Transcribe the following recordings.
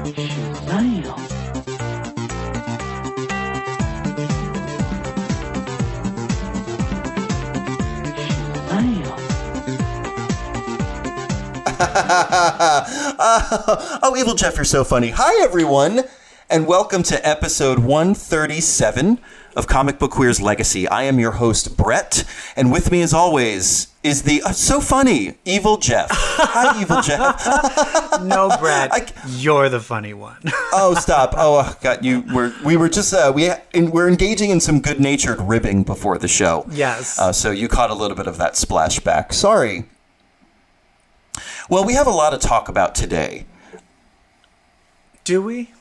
Oh, EvilJeff, you're so funny. Hi, everyone, and welcome to episode 137 of Comic Book Queer's Legacy. I am your host, Brett, and with me, as always, is the so funny EvilJeff. Hi, EvilJeff. No, Brett, you're the funny one. Oh, stop. Oh, God, we're engaging in some good-natured ribbing before the show. Yes. So you caught a little bit of that splashback. Sorry. Well, we have a lot to talk about today. Do we?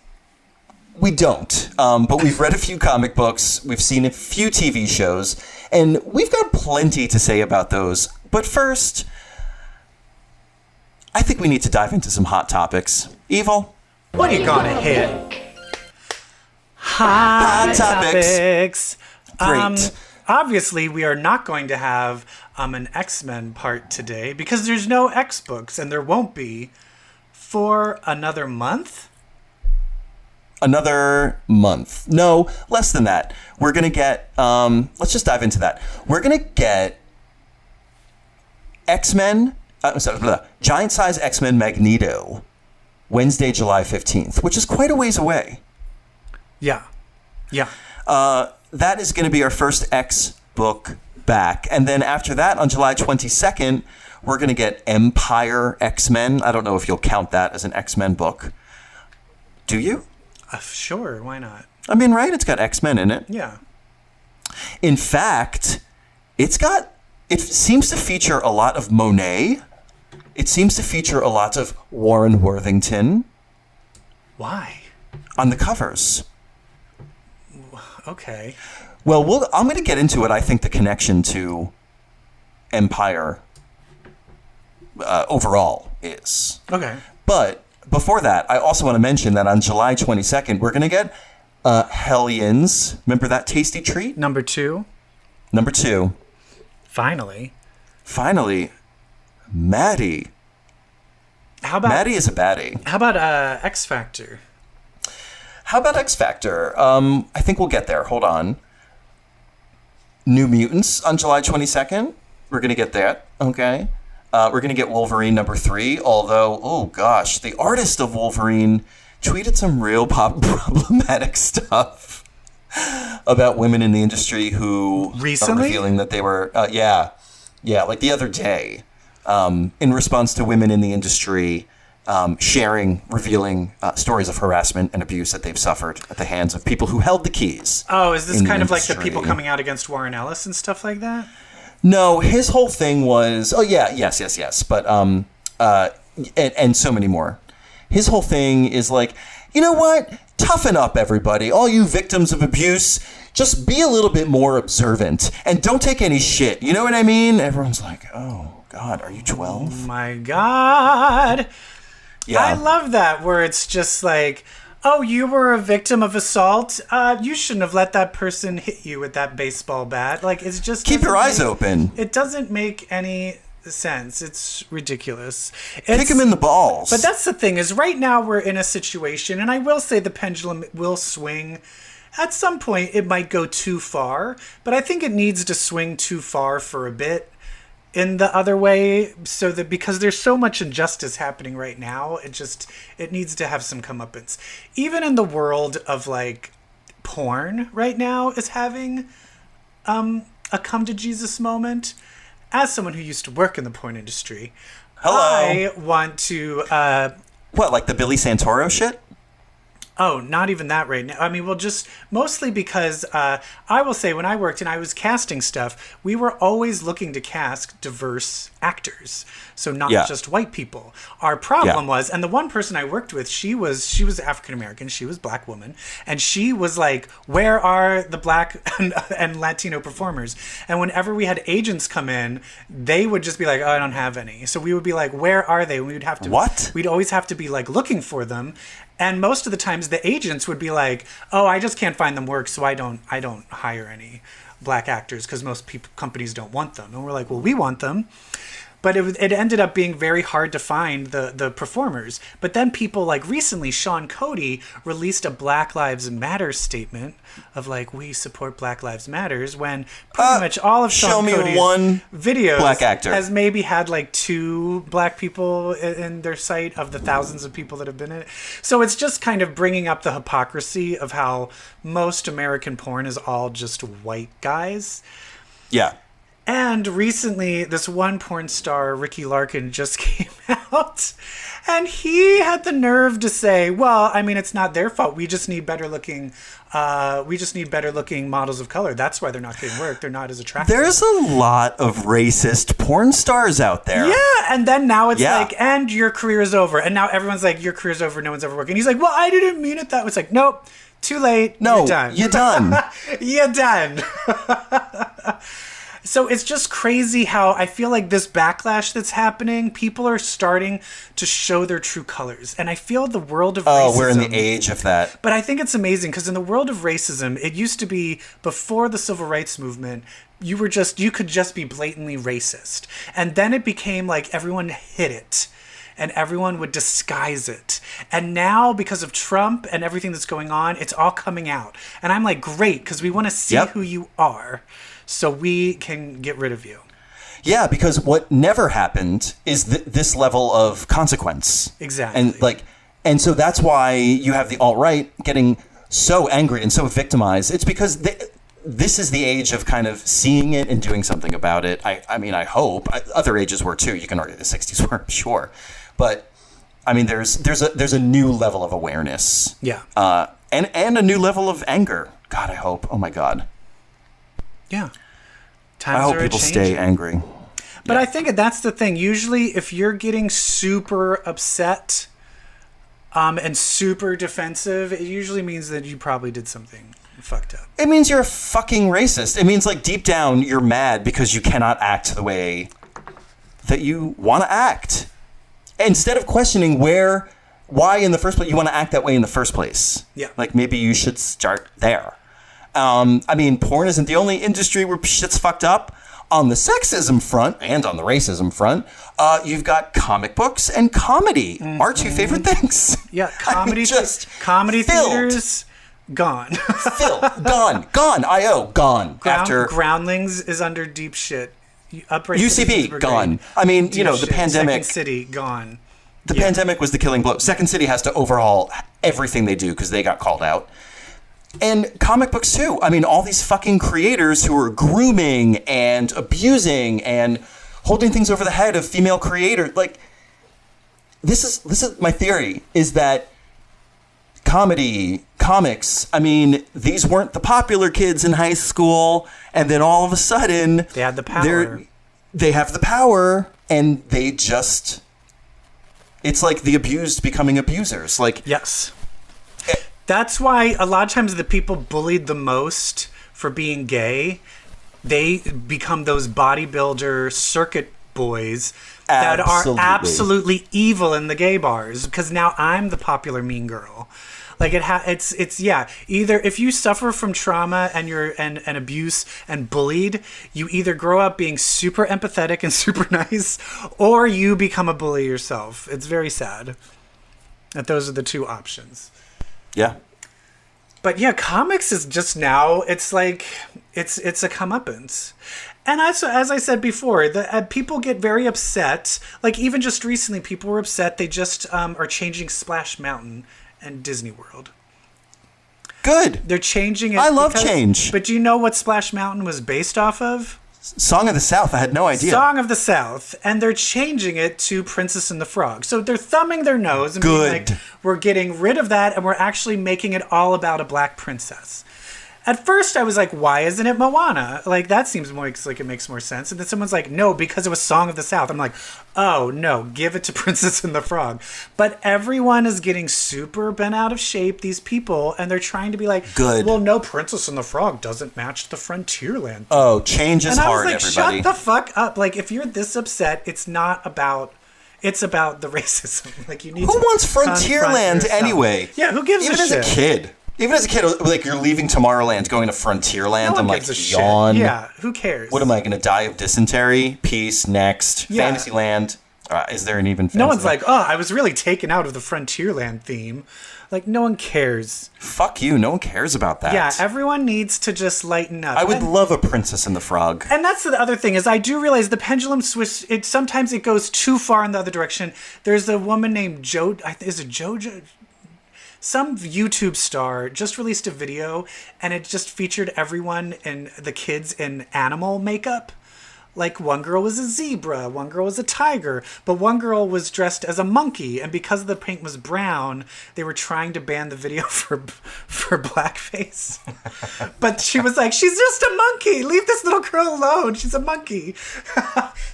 We don't, but we've read a few comic books, we've seen a few TV shows, and we've got plenty to say about those. But first, I think we need to dive into some hot topics. Evil? What are you gonna hit? Hot topics. Great. Obviously, we are not going to have an X-Men part today because there's no X books, and there won't be for another month. Another month. No, less than that. We're going to get, let's just dive into that. We're going to get X-Men, giant-size X-Men Magneto, Wednesday, July 15th, which is quite a ways away. Yeah. That is going to be our first X book back. And then after that, on July 22nd, we're going to get Empyre X-Men. I don't know if you'll count that as an X-Men book. Do you? Sure, why not? I mean, right? It's got X-Men in it. Yeah. In fact, it seems to feature a lot of Monet. It seems to feature a lot of Warren Worthington. Why? On the covers. Okay. Well, I'm going to get into it. I think the connection to Empyre overall is. Okay. But before that, I also want to mention that on July 22nd, we're going to get Hellions. Remember that tasty treat? Number 2. Finally, Maddie. Maddie is a baddie. How about X Factor? I think we'll get there. Hold on. New Mutants on July 22nd. We're going to get that. Okay. We're going to get Wolverine number 3. Although, oh gosh, the artist of Wolverine tweeted some real problematic stuff about women in the industry who recently are revealing that they were, like the other day, in response to women in the industry revealing stories of harassment and abuse that they've suffered at the hands of people who held the keys. Oh, is this kind of like the people coming out against Warren Ellis and stuff like that? No, his whole thing was, yes. But, and so many more. His whole thing is like, you know what? Toughen up, everybody. All you victims of abuse, just be a little bit more observant and don't take any shit. You know what I mean? Everyone's like, oh, God, are you 12? Oh, my God. Yeah. I love that, where it's just like, oh, you were a victim of assault. You shouldn't have let that person hit you with that baseball bat. Like, it's just keep your eyes open. It doesn't make any sense. It's ridiculous. Kick him in the balls. But that's the thing, is right now we're in a situation, and I will say the pendulum will swing. At some point, it might go too far, but I think it needs to swing too far for a bit in the other way, so that because there's so much injustice happening right now, it needs to have some comeuppance. Even in the world of like porn right now is having a come to Jesus moment. As someone who used to work in the porn industry, I want to what, like the Billy Santoro shit? Oh, not even that right now. I mean, well, just mostly because I will say when I worked and I was casting stuff, we were always looking to cast diverse actors. So not just white people. Our problem was, and the one person I worked with, she was African-American, she was Black woman, and she was like, where are the Black and Latino performers? And whenever we had agents come in, they would just be like, oh, I don't have any. So we would be like, where are they? And we would have to, we'd always have to be like looking for them. And most of the times the agents would be like, oh, I just can't find them work, so I don't hire any Black actors because most companies don't want them. And we're like, well, we want them. But it ended up being very hard to find the performers. But then people like recently, Sean Cody released a Black Lives Matter statement of like, we support Black Lives Matters, when pretty much all of Sean Cody's one videos black actor has maybe had like 2 black people in their site of the thousands of people that have been in it. So it's just kind of bringing up the hypocrisy of how most American porn is all just white guys. Yeah. And recently, this one porn star, Ricky Larkin, just came out, and he had the nerve to say, "Well, I mean, it's not their fault. We just need better looking. Models of color. That's why they're not getting work. They're not as attractive." There's a lot of racist porn stars out there. Yeah, and then now it's like, and your career is over, and now everyone's like, your career's over. No one's ever working. He's like, well, I didn't mean it that way. It's like, nope, too late. No, you're done. You're done. You're done. So it's just crazy how I feel like this backlash that's happening, people are starting to show their true colors. And I feel the world of racism... Oh, we're in the age of that. But I think it's amazing because in the world of racism, it used to be before the civil rights movement, you could just be blatantly racist. And then it became like everyone hid it. And everyone would disguise it. And now, because of Trump and everything that's going on, it's all coming out. And I'm like, great, because we want to see who you are so we can get rid of you. Yeah, because what never happened is this level of consequence. Exactly. And so that's why you have the alt-right getting so angry and so victimized. It's because this is the age of kind of seeing it and doing something about it. I mean, I hope. Other ages were too. You can argue the 60s were, sure. But I mean, there's a new level of awareness. Yeah. And a new level of anger. God, I hope. Oh my God. Yeah. I hope people stay angry. But I think that's the thing. Usually, if you're getting super upset and super defensive, it usually means that you probably did something fucked up. It means you're a fucking racist. It means like deep down you're mad because you cannot act the way that you want to act. Instead of questioning why in the first place you want to act that way in the first place. Yeah. Like maybe you should start there. I mean, porn isn't the only industry where shit's fucked up. On the sexism front and on the racism front, you've got comic books and comedy. Mm-hmm. Our two favorite things. Yeah, comedy. Comedy filled. Theaters, gone. Gone. I.O. gone. Groundlings is under deep shit. UCB, gone. I mean, deep the pandemic. Second City, gone. The pandemic was the killing blow. Second City has to overhaul everything they do because they got called out. And comic books too. I mean, all these fucking creators who are grooming and abusing and holding things over the head of female creators. Like, this is my theory, is that comics, I mean, these weren't the popular kids in high school, and then all of a sudden they had the power. They have the power, and they just... It's like the abused becoming abusers. Like, yes. That's why a lot of times the people bullied the most for being gay, they become those bodybuilder circuit boys that are absolutely evil in the gay bars, because now I'm the popular mean girl. Like it's either if you suffer from trauma and you're and abuse and bullied, you either grow up being super empathetic and super nice, or you become a bully yourself. It's very sad that those are the two options. Yeah. But yeah, comics is just now, it's like, it's a comeuppance. And as I said before, people get very upset. Like even just recently, people were upset. They just are changing Splash Mountain and Disney World. Good. They're changing it. I love change. But do you know what Splash Mountain was based off of? Song of the South. I had no idea. Song of the South. And they're changing it to Princess and the Frog. So they're thumbing their nose and being like, we're getting rid of that and we're actually making it all about a black princess. At first, I was like, why isn't it Moana? Like, that seems more like it makes more sense. And then someone's like, no, because it was Song of the South. I'm like, oh, no, give it to Princess and the Frog. But everyone is getting super bent out of shape, these people, and they're trying to be like, good. Well, no, Princess and the Frog doesn't match the Frontierland. Oh, change is hard, everybody. And I was like, shut the fuck up. Like, if you're this upset, it's not about... It's about the racism. Like, you need Who wants Frontierland anyway? Yeah, who gives a shit? Even as a kid. Even as a kid, like, you're leaving Tomorrowland, going to Frontierland, No I'm one like, gives a shit. yawn. Yeah, who cares? What am I going to die of dysentery? Peace, next. Yeah. Fantasyland. Is there an even No one's Fantasyland? like, oh, I was really taken out of the Frontierland theme. Like, no one cares. Fuck you. No one cares about that. Yeah, everyone needs to just lighten up. I would love a Princess and the Frog. And that's the other thing is I do realize the pendulum switch. Sometimes it goes too far in the other direction. There's a woman named is it Jojo? Some YouTube star just released a video, and it just featured everyone and the kids in animal makeup. Like, one girl was a zebra, one girl was a tiger, but one girl was dressed as a monkey, and because the paint was brown, they were trying to ban the video for blackface. But she was like, she's just a monkey! Leave this little girl alone! She's a monkey!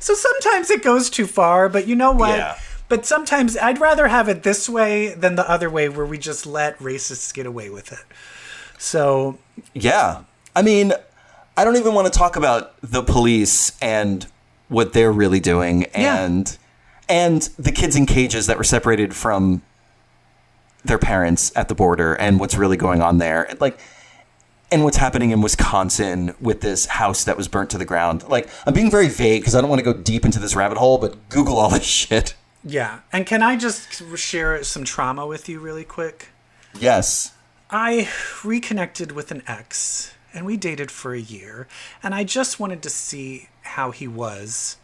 So sometimes it goes too far, but you know what? Yeah. But sometimes I'd rather have it this way than the other way where we just let racists get away with it. So... Yeah. I mean, I don't even want to talk about the police and what they're really doing and the kids in cages that were separated from their parents at the border and what's really going on there. Like, and what's happening in Wisconsin with this house that was burnt to the ground. Like, I'm being very vague because I don't want to go deep into this rabbit hole, but Google all this shit. Yeah. And can I just share some trauma with you really quick? Yes. I reconnected with an ex, and we dated for a year, and I just wanted to see how he was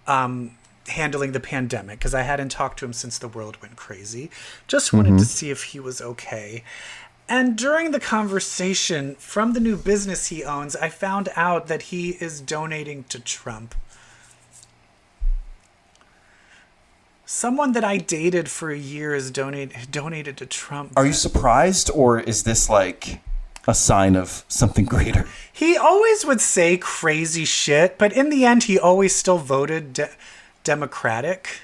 handling the pandemic, because I hadn't talked to him since the world went crazy. Just wanted to see if he was okay. And during the conversation, from the new business he owns, I found out that he is donating to Trump. Someone that I dated for a year is donated to Trump. Are you surprised, or is this like a sign of something greater? He always would say crazy shit, but in the end, he always still voted Democratic.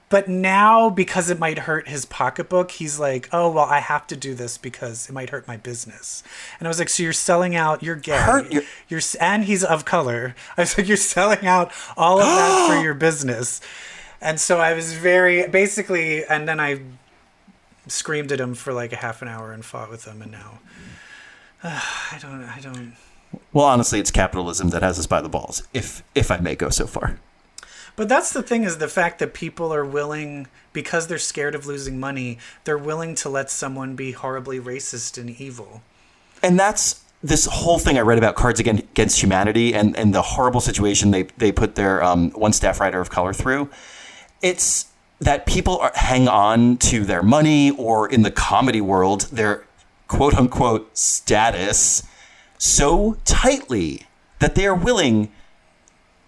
But now, because it might hurt his pocketbook, he's like, oh, well, I have to do this because it might hurt my business. And I was like, so you're selling out, you're gay, and he's of color. I was like, you're selling out all of that for your business. And so I was basically, and then I screamed at him for like a half an hour and fought with him, and now I don't. Well, honestly, it's capitalism that has us by the balls, if I may go so far. But that's the thing, is the fact that people are willing, because they're scared of losing money, they're willing to let someone be horribly racist and evil. And that's this whole thing I read about Cards Against Humanity and the horrible situation they put their one staff writer of color through. It's that people hang on to their money, or in the comedy world, their quote unquote status so tightly that they are willing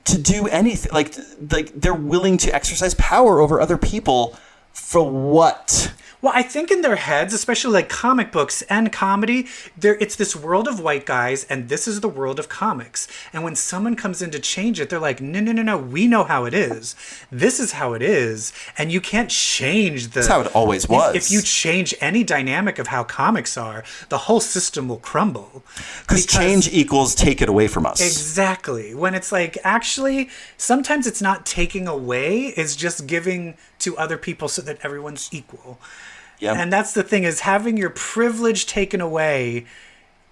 to do anything. Like they're willing to exercise power over other people for what? Well, I think in their heads, especially like comic books and comedy, it's this world of white guys, and this is the world of comics. And when someone comes in to change it, they're like, no, we know how it is. This is how it is. And you can't change That's how it always was. If you change any dynamic of how comics are, the whole system will crumble. Because change equals take it away from us. Exactly. When it's like, actually, sometimes it's not taking away, it's just giving to other people so that everyone's equal. Yep. And that's the thing, is having your privilege taken away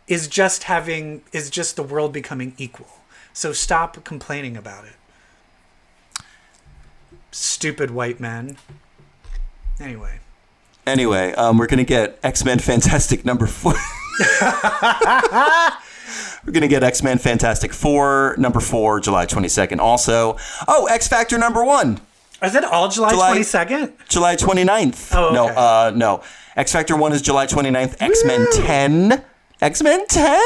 is just the world becoming equal. So stop complaining about it. Stupid white men. Anyway, we're going to get X-Men Fantastic number 4. We're going to get X-Men Fantastic 4, number 4, July 22nd also. Oh, X Factor number 1. Is it all July 22nd? July 29th. Oh, okay. No. X Factor 1 is July 29th. X-Men 10. X-Men 10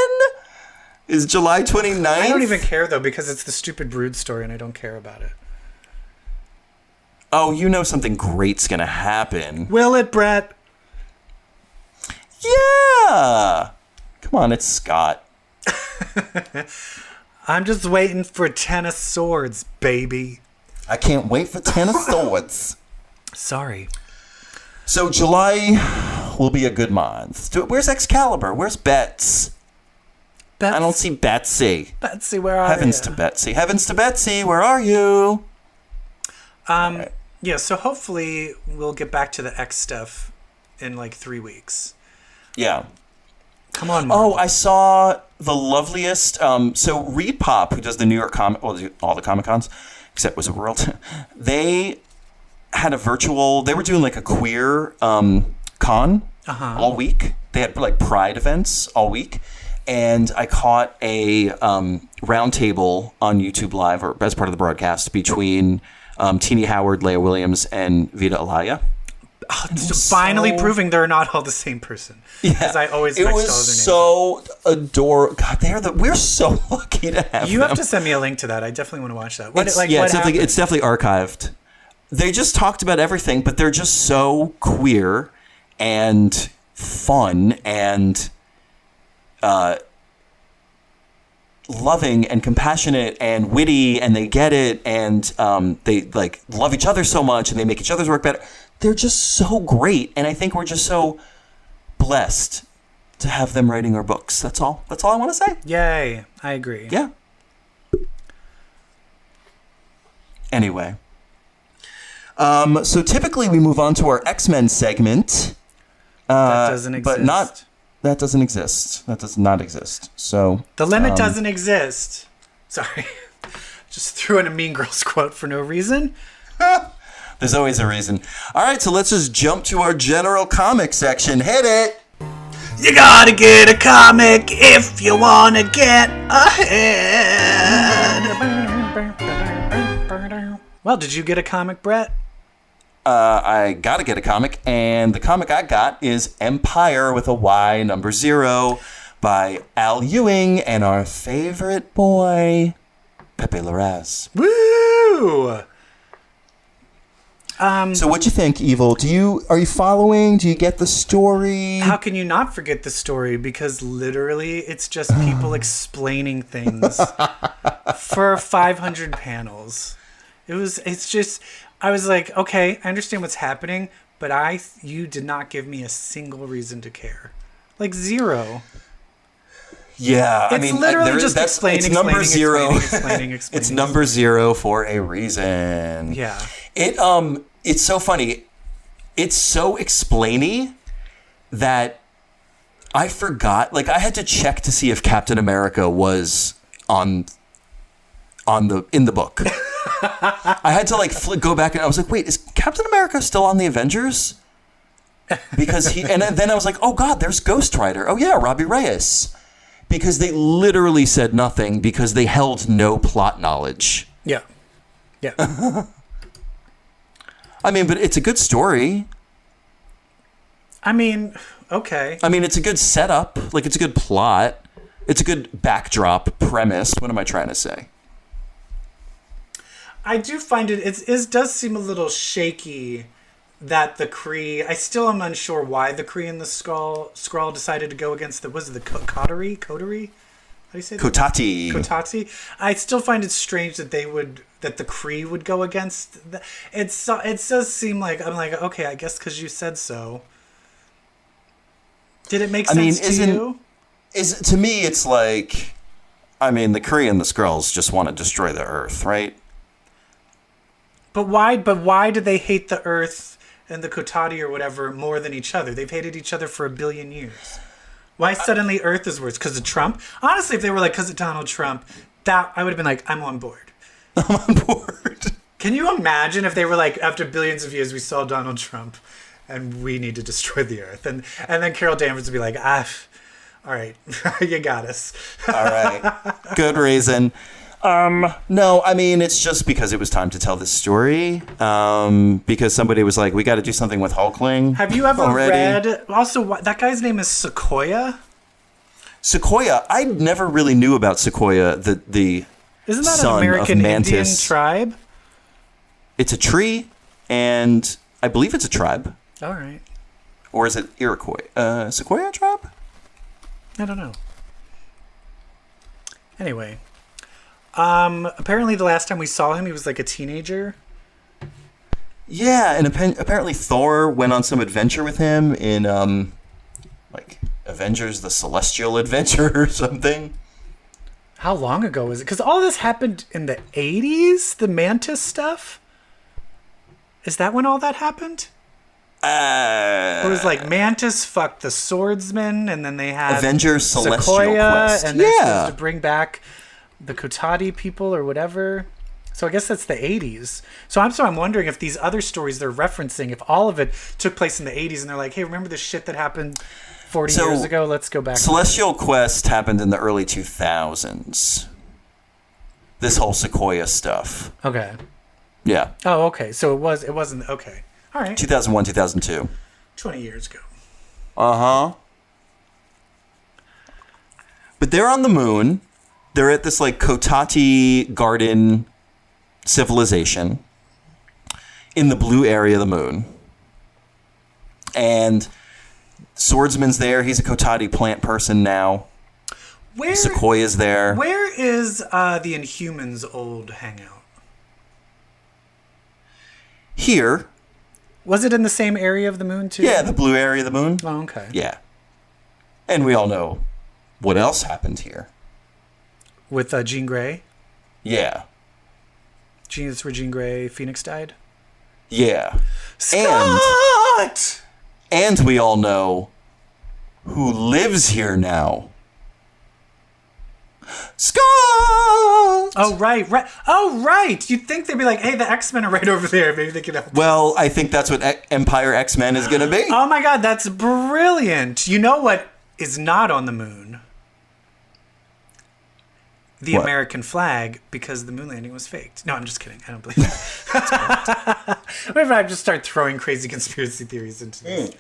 is July 29th. I don't even care, though, because it's the stupid Brood story, and I don't care about it. Oh, you know something great's going to happen. Will it, Brett? Yeah. Come on, it's Scott. I'm just waiting for 10 of Swords, baby. I can't wait for 10 of Swords. Sorry. So July will be a good month. Where's Excalibur? Where's Bets? I don't see Betsy. Betsy, where are you? Heavens to Betsy. Heavens to Betsy, where are you? Right. Yeah, so hopefully we'll get back to the X stuff in like 3 weeks. Yeah. Come on, Marvel. Oh, I saw the loveliest. So Reed Pop, who does the New York Comic, well, all the Comic Cons, except Wizard World, they had a virtual. They were doing like a queer con all week. They had like Pride events all week, and I caught a round table on YouTube Live or as part of the broadcast between Teenie Howard, Leah Williams, and Vita Alaya. So finally proving they're not all the same person. Because I always mixed all their names. It was so adorable. God, we're so lucky to have You them. have to send me a link to that. I definitely want to watch that. It's definitely archived. They just talked about everything, but they're just so queer and fun and loving and compassionate and witty, and they get it, and they like love each other so much, and they make each other's work better. They're just so great, and I think we're just so blessed to have them writing our books. That's all I want to say. Yay. I agree. Yeah. Anyway. So typically we move on to our X-Men segment. That doesn't exist. But that doesn't exist. That does not exist. So the limit doesn't exist. Sorry. Just threw in a Mean Girls quote for no reason. There's always a reason. All right, so let's just jump to our general comic section. Hit it! You gotta get a comic if you wanna get ahead. Well, did you get a comic, Brett? I gotta get a comic, and the comic I got is Empyre with a Y, number 0, by Al Ewing and our favorite boy, Pepe Larraz. Woo! So what'd you think, Evil? Are you following? Do you get the story? How can you not forget the story? Because literally it's just people explaining things for 500 panels. I was like, okay, I understand what's happening, but you did not give me a single reason to care. Like 0. Yeah, it's literally just explaining. It's number 0. Explaining. It's number 0 for a reason. Yeah. It's so funny. It's so explainy that I forgot. Like, I had to check to see if Captain America was in the book. I had to go back, and I was like, wait, is Captain America still on the Avengers? Because and then I was like, oh God, there's Ghost Rider. Oh yeah, Robbie Reyes. Because they literally said nothing because they held no plot knowledge. Yeah. I mean, but it's a good story. I mean, okay. I mean, it's a good setup. Like, it's a good plot. It's a good backdrop premise. What am I trying to say? I do find it does seem a little shaky that the Kree. I still am unsure why the Kree and the Skrull decided to go against the Cotati? How do you say that? Cotati. I still find it strange that that the Kree would go against. It does seem like I'm like, okay, I guess because you said so. Did it make sense to you? To me, it's like, I mean, the Kree and the Skrulls just want to destroy the Earth, right? But why do they hate the Earth and the Cotati or whatever more than each other? They've hated each other for 1 billion years. Why suddenly Earth is worse? Because of Trump? Honestly, if they were like, because of Donald Trump, that I would have been like, I'm on board. I'm on board. Can you imagine if they were like, after billions of years, we saw Donald Trump and we need to destroy the Earth? And then Carol Danvers would be like, all right, you got us. All right. Good reason. No, I mean, it's just because it was time to tell this story. Because somebody was like, we got to do something with Hulkling. Have you ever read, also, that guy's name is Sequoia? Sequoia. I never really knew about Sequoia, the Isn't that son an American of Mantis. Indian tribe? It's a tree, and I believe it's a tribe. All right. Or is it Iroquois? Sequoia tribe? I don't know. Anyway. Apparently the last time we saw him, he was like a teenager. Yeah, and apparently Thor went on some adventure with him in, like, Avengers, the Celestial Adventure or something. How long ago was it? Because all this happened in the 80s? The Mantis stuff? Is that when all that happened? It was like Mantis fucked the swordsman, and then they had Avengers Celestial Sequoia, Quest. and they're supposed to bring back the Cotati people or whatever. So I guess that's the 80s. So I'm wondering if these other stories they're referencing, if all of it took place in the 80s, and they're like, hey, remember this shit that happened 40 years ago? Let's go back. Celestial Quest happened in the early 2000s. This whole Sequoia stuff. Okay. Yeah. Oh, okay. So it wasn't okay. All right. 2001, 2002. 20 years ago. Uh-huh. But they're on the moon. They're at this like Cotati garden civilization in the blue area of the moon. And Swordsman's there. He's a Cotati plant person now. Sequoia's there. Where is the Inhumans' old hangout? Here. Was it in the same area of the moon, too? Yeah, the blue area of the moon. Oh, okay. Yeah. And we all know what else happened here. With Jean Grey? Yeah. That's where Jean Grey Phoenix died? Yeah. Scott! And we all know who lives here now. Scott! Oh, right. Oh, right. You'd think they'd be like, hey, the X-Men are right over there. Maybe they could help. Well, I think that's what Empyre X-Men is going to be. Oh, my God. That's brilliant. You know what is not on the moon? The What? American flag, because the moon landing was faked. No, I'm just kidding. I don't believe that. What if I just start throwing crazy conspiracy theories into this?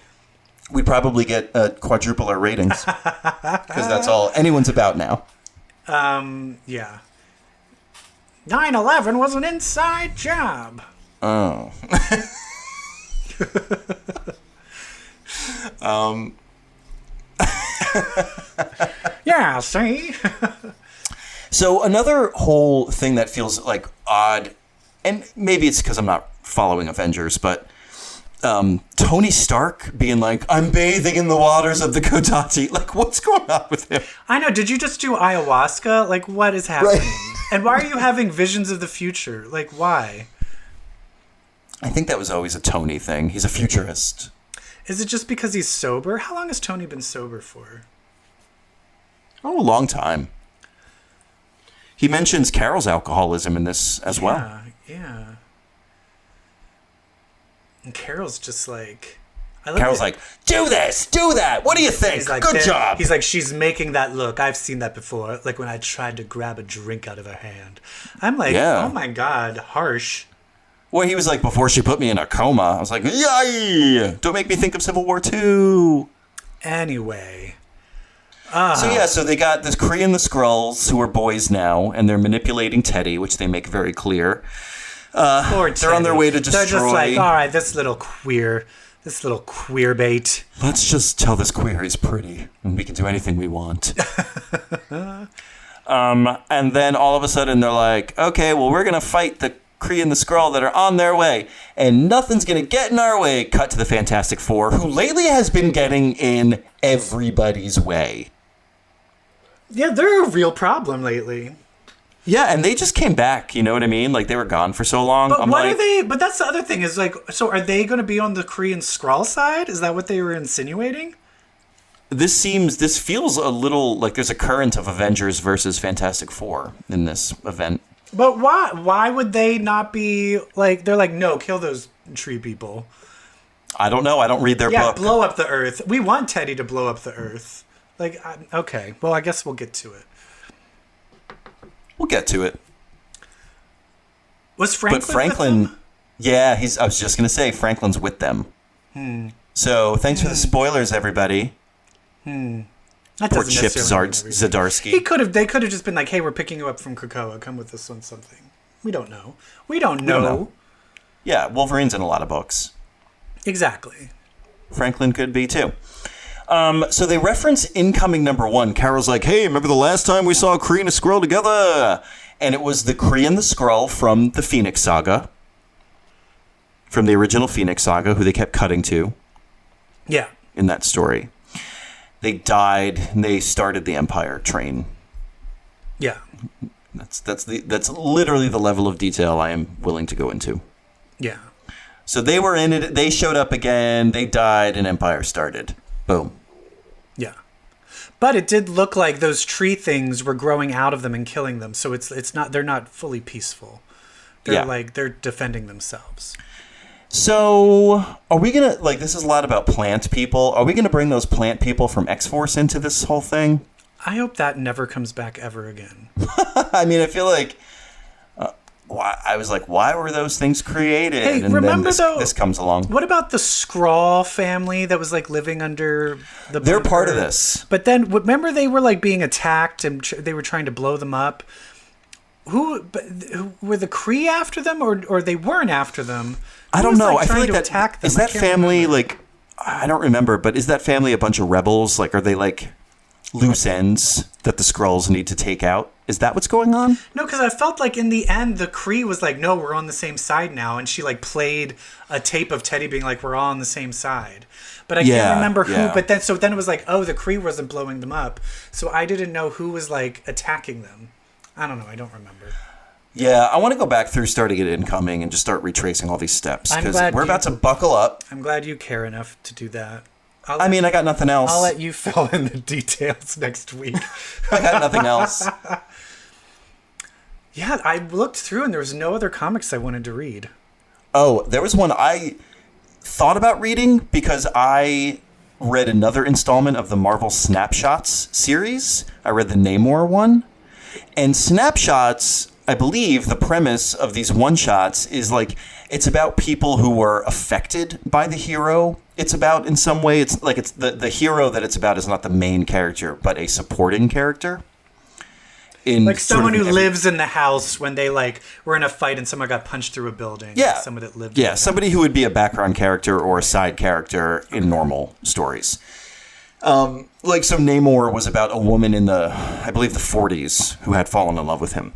We'd probably get quadruple our ratings. Because that's all anyone's about now. Yeah. 9/11 was an inside job. Oh. Yeah, see? So another whole thing that feels like odd, and maybe it's because I'm not following Avengers, but Tony Stark being like, I'm bathing in the waters of the Cotati. Like, what's going on with him? I know. Did you just do ayahuasca? Like, what is happening? Right. And why are you having visions of the future? Like, why? I think that was always a Tony thing. He's a futurist. Is it just because he's sober? How long has Tony been sober for? Oh, a long time. He mentions Carol's alcoholism in this as well. Yeah. And Carol's just like... Carol's like, do this, do that. What do you think? He's like, Good job. He's like, she's making that look. I've seen that before. Like when I tried to grab a drink out of her hand. I'm like, oh my God, harsh. Well, he was like, before she put me in a coma. I was like, yay! Don't make me think of Civil War II. Anyway. So they got this Kree and the Skrulls, who are boys now, and they're manipulating Teddy, which they make very clear. Poor Teddy. They're on their way to destroy... They're just like, all right, this little queer bait. Let's just tell this queer he's pretty, and we can do anything we want. And then all of a sudden they're like, okay, well, we're going to fight the Kree and the Skrull that are on their way, and nothing's going to get in our way. Cut to the Fantastic Four, who lately has been getting in everybody's way. Yeah, they're a real problem lately. Yeah, and they just came back, you know what I mean? Like, they were gone for so long. But are they... But that's the other thing, is like, so are they going to be on the Kree and Skrull side? Is that what they were insinuating? This feels a little like there's a current of Avengers versus Fantastic Four in this event. But why? Why would they not be like... They're like, no, kill those tree people. I don't know. I don't read their book. Yeah, blow up the Earth. We want Teddy to blow up the Earth. Like, okay. Well, I guess we'll get to it. We'll get to it. Was Franklin with them? Yeah, I was just going to say, Franklin's with them. So, thanks for the spoilers, everybody. That Poor doesn't Chip necessarily mean everything. Zdarsky. They could have just been like, hey, we're picking you up from Krakoa. Come with us on something. We don't know. We don't know. Yeah, Wolverine's in a lot of books. Exactly. Franklin could be, too. So they reference incoming #1. Carol's like, hey, remember the last time we saw a Kree and a Skrull together? And it was the Kree and the Skrull from the Phoenix Saga. From the original Phoenix Saga, who they kept cutting to. Yeah. In that story. They died, and they started the Empyre train. Yeah. That's literally the level of detail I am willing to go into. Yeah. So they were in it. They showed up again. They died, and Empyre started. Boom. Yeah. But it did look like those tree things were growing out of them and killing them. So it's not, they're not fully peaceful. They're defending themselves. So are we going to, like, this is a lot about plant people. Are we going to bring those plant people from X-Force into this whole thing? I hope that never comes back ever again. I mean, I feel like, I was like, why were those things created? Hey, and remember then this comes along. What about the Skrull family that was like living under the They're bunker? part of this. But then, remember they were like being attacked and they were trying to blow them up? Who were the Kree after them, or they weren't after them? I don't know. I feel like attack them? Is that family like, I don't remember, but is that family a bunch of rebels? Like, are they like loose ends that the Skrulls need to take out? Is that what's going on? No, because I felt like in the end, the Kree was like, no, we're on the same side now. And she like played a tape of Teddy being like, we're all on the same side. But I can't remember who. Yeah. But then it was like, oh, the Kree wasn't blowing them up. So I didn't know who was like attacking them. I don't know. I don't remember. Yeah, I want to go back through starting at Incoming and just start retracing all these steps. Because we're about to buckle up. I'm glad you care enough to do that. I mean, I got nothing else. I'll let you fill in the details next week. I got nothing else. Yeah, I looked through and there was no other comics I wanted to read. Oh, there was one I thought about reading because I read another installment of the Marvel Snapshots series. I read the Namor one. And Snapshots, I believe the premise of these one-shots is like, it's about people who were affected by the hero. It's about, in some way, it's like it's the hero that it's about is not the main character, but a supporting character. Like someone who lives in the house when they like were in a fight and someone got punched through a building. Yeah. Like someone that lived. Yeah, somebody who would be a background character or a side character in normal stories. Like, so Namor was about a woman in I believe the 40s who had fallen in love with him.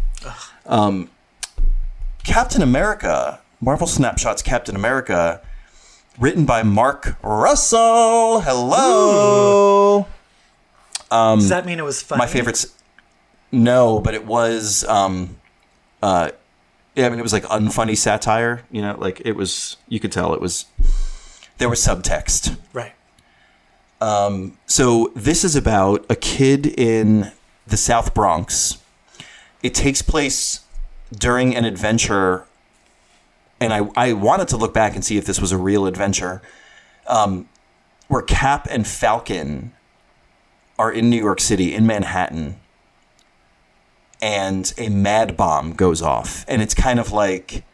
Captain America, Marvel Snapshots Captain America, written by Mark Russell. Hello. Does that mean it was funny? My favorites. No, but it was, yeah, I mean, it was like unfunny satire, you know, like it was, you could tell there was subtext. Right. So this is about a kid in the South Bronx. It takes place during an adventure, and I wanted to look back and see if this was a real adventure, where Cap and Falcon are in New York City, in Manhattan, and a mad bomb goes off. And it's kind of like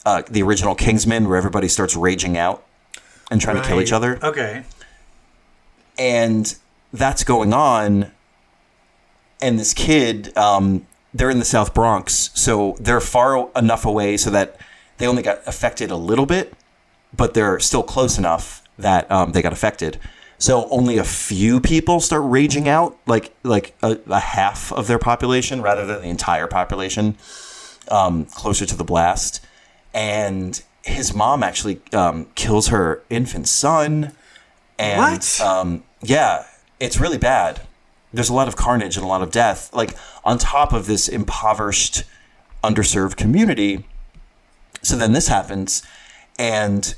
the original Kingsman, where everybody starts raging out and trying to kill each other. Okay. And that's going on. And this kid, they're in the South Bronx, so they're far enough away so that they only got affected a little bit, but they're still close enough that they got affected. So only a few people start raging out, like a half of their population rather than the entire population, closer to the blast. And his mom actually kills her infant son. And, what? Yeah, it's really bad. There's a lot of carnage and a lot of death, like on top of this impoverished, underserved community. So then this happens, and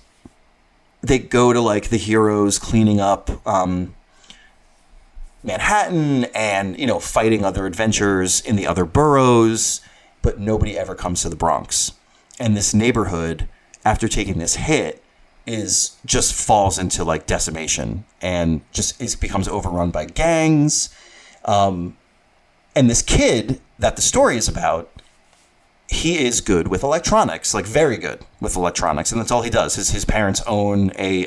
they go to like the heroes cleaning up Manhattan and, you know, fighting other adventures in the other boroughs, but nobody ever comes to the Bronx. And this neighborhood, after taking this hit, just falls into like decimation and just becomes overrun by gangs. And this kid that the story is about, he is good with electronics, like very good with electronics, and that's all he does. His parents own a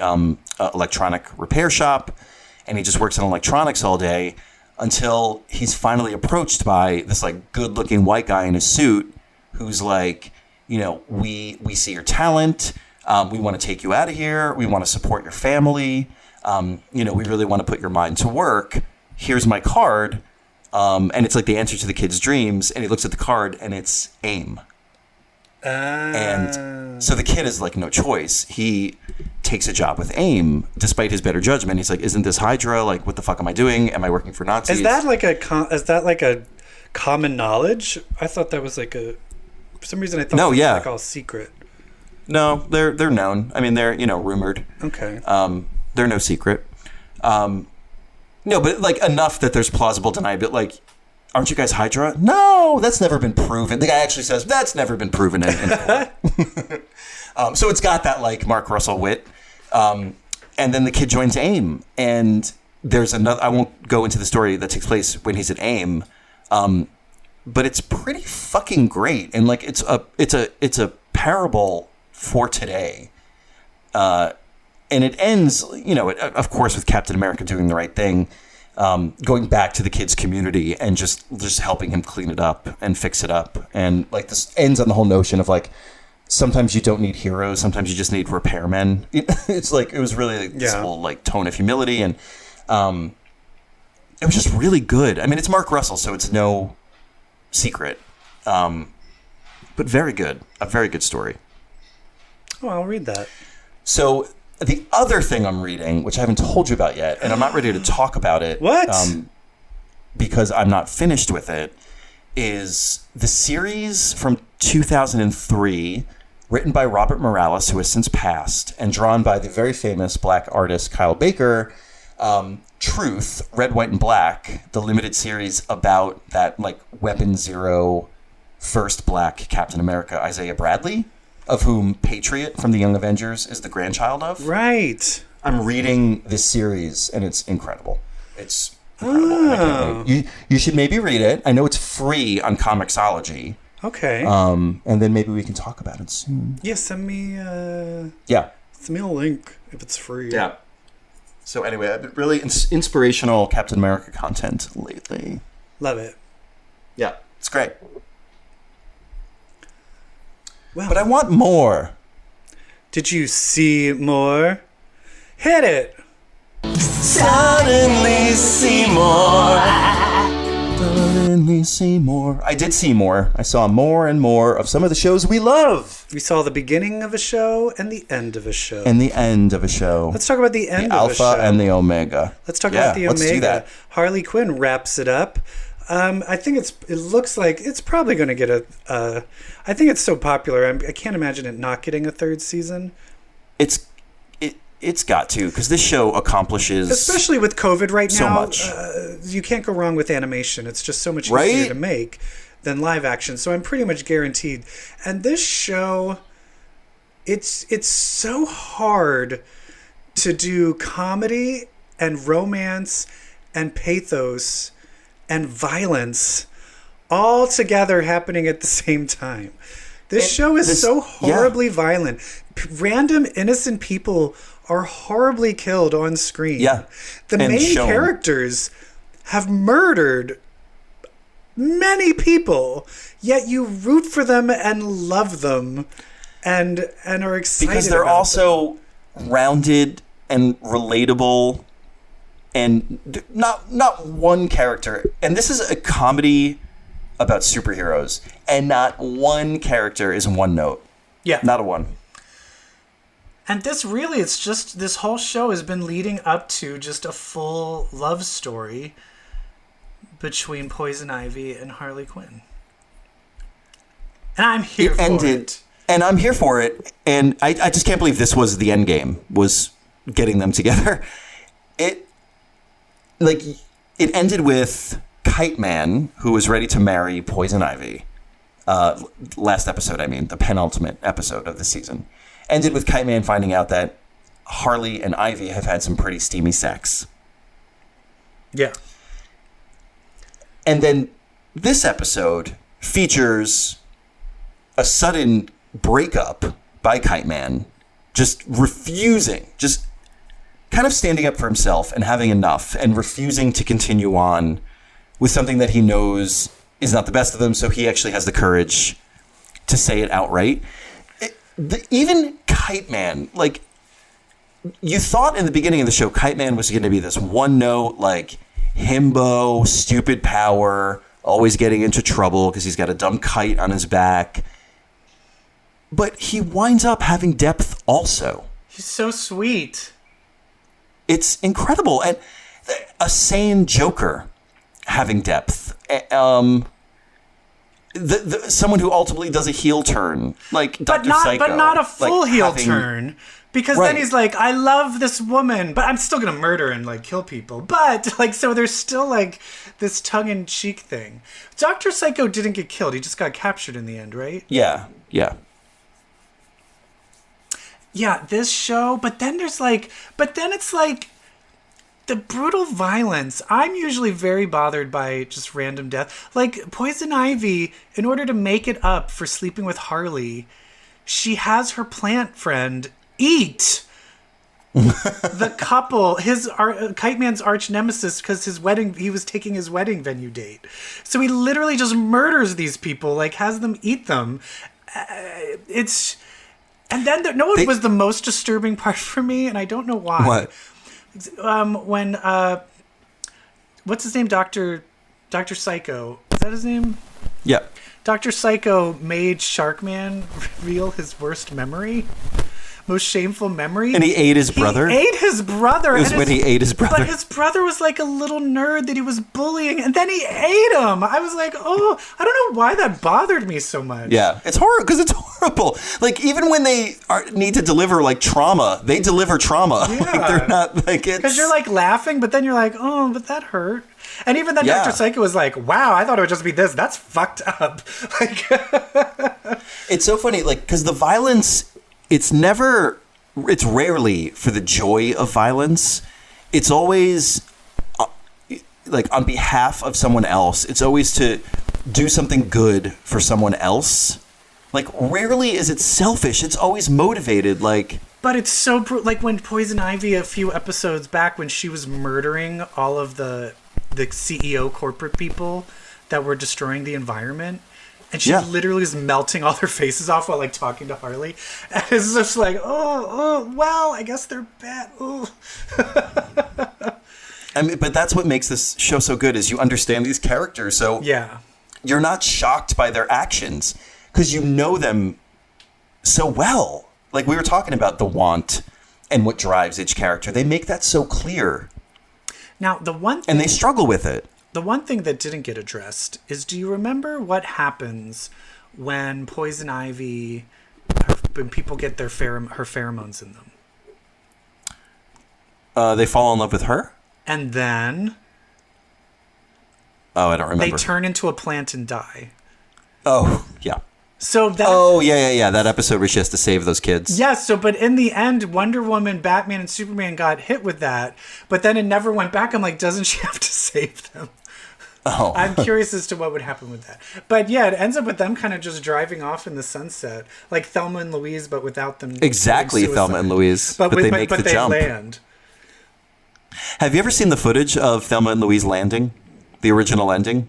electronic repair shop, and he just works in electronics all day until he's finally approached by this like good-looking white guy in a suit who's like, you know, we see your talent. We want to take you out of here. We want to support your family. You know, we really want to put your mind to work. Here's my card. And it's like the answer to the kid's dreams. And he looks at the card and it's AIM. And so the kid is like no choice. He takes a job with AIM despite his better judgment. He's like, isn't this Hydra? Like, what the fuck am I doing? Am I working for Nazis? Is that like a common knowledge? I thought that was like for some reason I thought it was like all secret. No, they're known. I mean, they're, rumored. Okay. They're no secret. No, but like enough that there's plausible deniability. Like, aren't you guys Hydra? No, that's never been proven. The guy actually says that's never been proven in court. So it's got that like Mark Russell wit. And then the kid joins AIM, and there's another. I won't go into the story that takes place when he's at AIM, but it's pretty fucking great. And like it's a parable for today. And it ends, of course, with Captain America doing the right thing, going back to the kid's community and just helping him clean it up and fix it up. And like this ends on the whole notion of like, sometimes you don't need heroes, sometimes you just need repairmen. It's like, it was really this whole like tone of humility, and it was just really good. I mean, it's Mark Russell, so it's no secret, but very good. A very good story. Oh, I'll read that. So the other thing I'm reading, which I haven't told you about yet, and I'm not ready to talk about it. What? Because I'm not finished with it, is the series from 2003, written by Robert Morales, who has since passed, and drawn by the very famous black artist Kyle Baker. Truth, Red, White, and Black, the limited series about that like Weapon Zero first black Captain America, Isaiah Bradley, of whom Patriot from the Young Avengers is the grandchild of. Right. I'm reading this series, and it's incredible. It's incredible. And I can't wait. You should maybe read it. I know it's free on Comixology. Okay. And then maybe we can talk about it soon. Yeah, send me a link if it's free. Yeah. So anyway, I've been really inspirational Captain America content lately. Love it. Yeah, it's great. Well, but I want more. Did you see more? Hit it. Suddenly see more. Suddenly see more. I did see more. I saw more and more of some of the shows we love. We saw the beginning of a show and the end of a show. And the end of a show. Let's talk about the end of a show. The Alpha and the Omega. Let's talk about the Omega. Let's do that. Harley Quinn wraps it up. I think it looks like it's probably going to get I think it's so popular. I can't imagine it not getting a third season. It's got to, because this show accomplishes, especially with COVID right now, so much. You can't go wrong with animation. It's just so much easier to make than live action. So I'm pretty much guaranteed. And this show, it's so hard to do comedy and romance and pathos and violence all together happening at the same time. This show is so horribly violent. Random innocent people are horribly killed on screen. Yeah. The main characters have murdered many people, yet you root for them and love them and are excited because they're also rounded and relatable, and not one character. And this is a comedy about superheroes, and not one character is one note. Yeah. Not a one. And this really, it's just, this whole show has been leading up to just a full love story between Poison Ivy and Harley Quinn. And I'm here for it. And I'm here for it. And I just can't believe this was the end game, was getting them together. It ended with Kite Man, who was ready to marry Poison Ivy. Last episode, the penultimate episode of the season. Ended with Kite Man finding out that Harley and Ivy have had some pretty steamy sex. Yeah. And then this episode features a sudden breakup by Kite Man, just refusing, just kind of standing up for himself and having enough and refusing to continue on with something that he knows is not the best of them, so he actually has the courage to say it outright. Even Kite Man, like, you thought in the beginning of the show, Kite Man was going to be this one note, like, himbo, stupid power, always getting into trouble because he's got a dumb kite on his back. But he winds up having depth also. He's so sweet. It's incredible. And a sane Joker having depth. someone who ultimately does a heel turn, like Dr. Psycho. But not a full heel turn. Because then he's like, I love this woman, but I'm still going to murder and, like, kill people. But, like, so there's still, like, this tongue-in-cheek thing. Dr. Psycho didn't get killed. He just got captured in the end, right? Yeah. Yeah, this show, but then it's like, the brutal violence. I'm usually very bothered by just random death. Like, Poison Ivy, in order to make it up for sleeping with Harley, she has her plant friend eat the couple, Kite Man's arch nemesis, because he was taking his wedding venue date. So he literally just murders these people, like, has them eat them. And then it was the most disturbing part for me, and I don't know why. What? When what's his name? Dr. Psycho. Is that his name? Yeah. Dr. Psycho made Sharkman reveal his worst memory. Most shameful memory. And he ate his brother? He ate his brother. It was when he ate his brother. But his brother was like a little nerd that he was bullying, and then he ate him. I was like, oh, I don't know why that bothered me so much. Yeah, it's horrible because it's horrible. Like, even when they need to deliver, like, trauma, they deliver trauma. Yeah. Like, they're not, like, it's... Because you're, like, laughing, but then you're like, oh, but that hurt. And even then, Dr. Psycho was like, wow, I thought it would just be this. That's fucked up. Like, it's so funny, like, because the violence... It's rarely for the joy of violence. It's always, like, on behalf of someone else. It's always to do something good for someone else. Like, rarely is it selfish. It's always motivated, like... But it's so... Like, when Poison Ivy, a few episodes back, when she was murdering all of the CEO corporate people that were destroying the environment... And she literally is melting all their faces off while, like, talking to Harley. And it's just like, well, I guess they're bad. Oh. I mean, but that's what makes this show so good, is you understand these characters. So you're not shocked by their actions because you know them so well. Like, we were talking about the want and what drives each character. They make that so clear. Now, the one thing... And they struggle with it. The one thing that didn't get addressed is, do you remember what happens when Poison Ivy, when people get her pheromones in them? They fall in love with her? And then... Oh, I don't remember. They turn into a plant and die. Oh, yeah. So that... Oh, yeah. That episode where she has to save those kids. Yeah, but in the end, Wonder Woman, Batman, and Superman got hit with that, but then it never went back. I'm like, doesn't she have to save them? Oh. I'm curious as to what would happen with that. But yeah, it ends up with them kind of just driving off in the sunset, like Thelma and Louise, but without them. Exactly, Thelma and Louise. But they make the jump. Land. Have you ever seen the footage of Thelma and Louise landing? The original ending?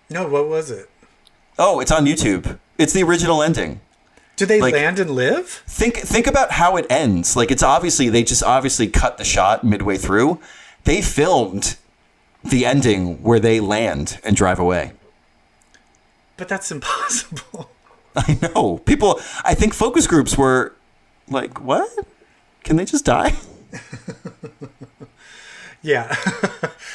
No, what was it? Oh, it's on YouTube. It's the original ending. Do they land and live? Think about how it ends. Like, they just obviously cut the shot midway through. They filmed the ending where they land and drive away. But that's impossible. I know. I think focus groups were like, what? Can they just die? Yeah.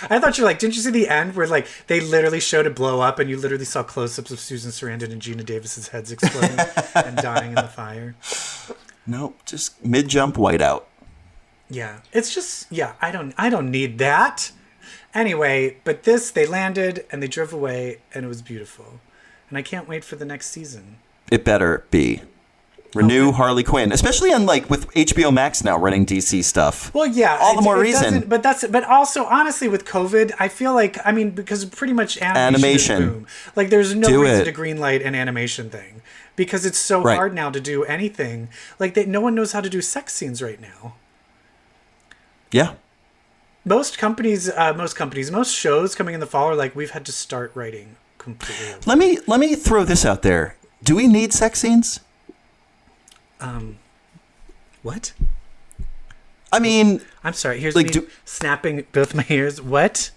I thought you're like, didn't you see the end where, like, they literally showed it blow up and you literally saw close-ups of Susan Sarandon and Gina Davis's heads exploding and dying in the fire? Nope. Just mid-jump whiteout. Yeah. It's just, I don't need that. Anyway, but they landed and they drove away and it was beautiful. And I can't wait for the next season. It better be. Renew Harley Quinn, especially on, like, with HBO Max now running DC stuff. Well, yeah. All the more reason. But also, honestly, with COVID, I feel like, because pretty much animation. Is boom. Like, there's no reason to greenlight an animation thing. Because it's so hard now to do anything. Like, no one knows how to do sex scenes right now. Yeah. Most shows coming in the fall are like, we've had to start writing completely over. Let me throw this out there. Do we need sex scenes? What? I mean, I'm sorry. Here's me snapping both my ears. What?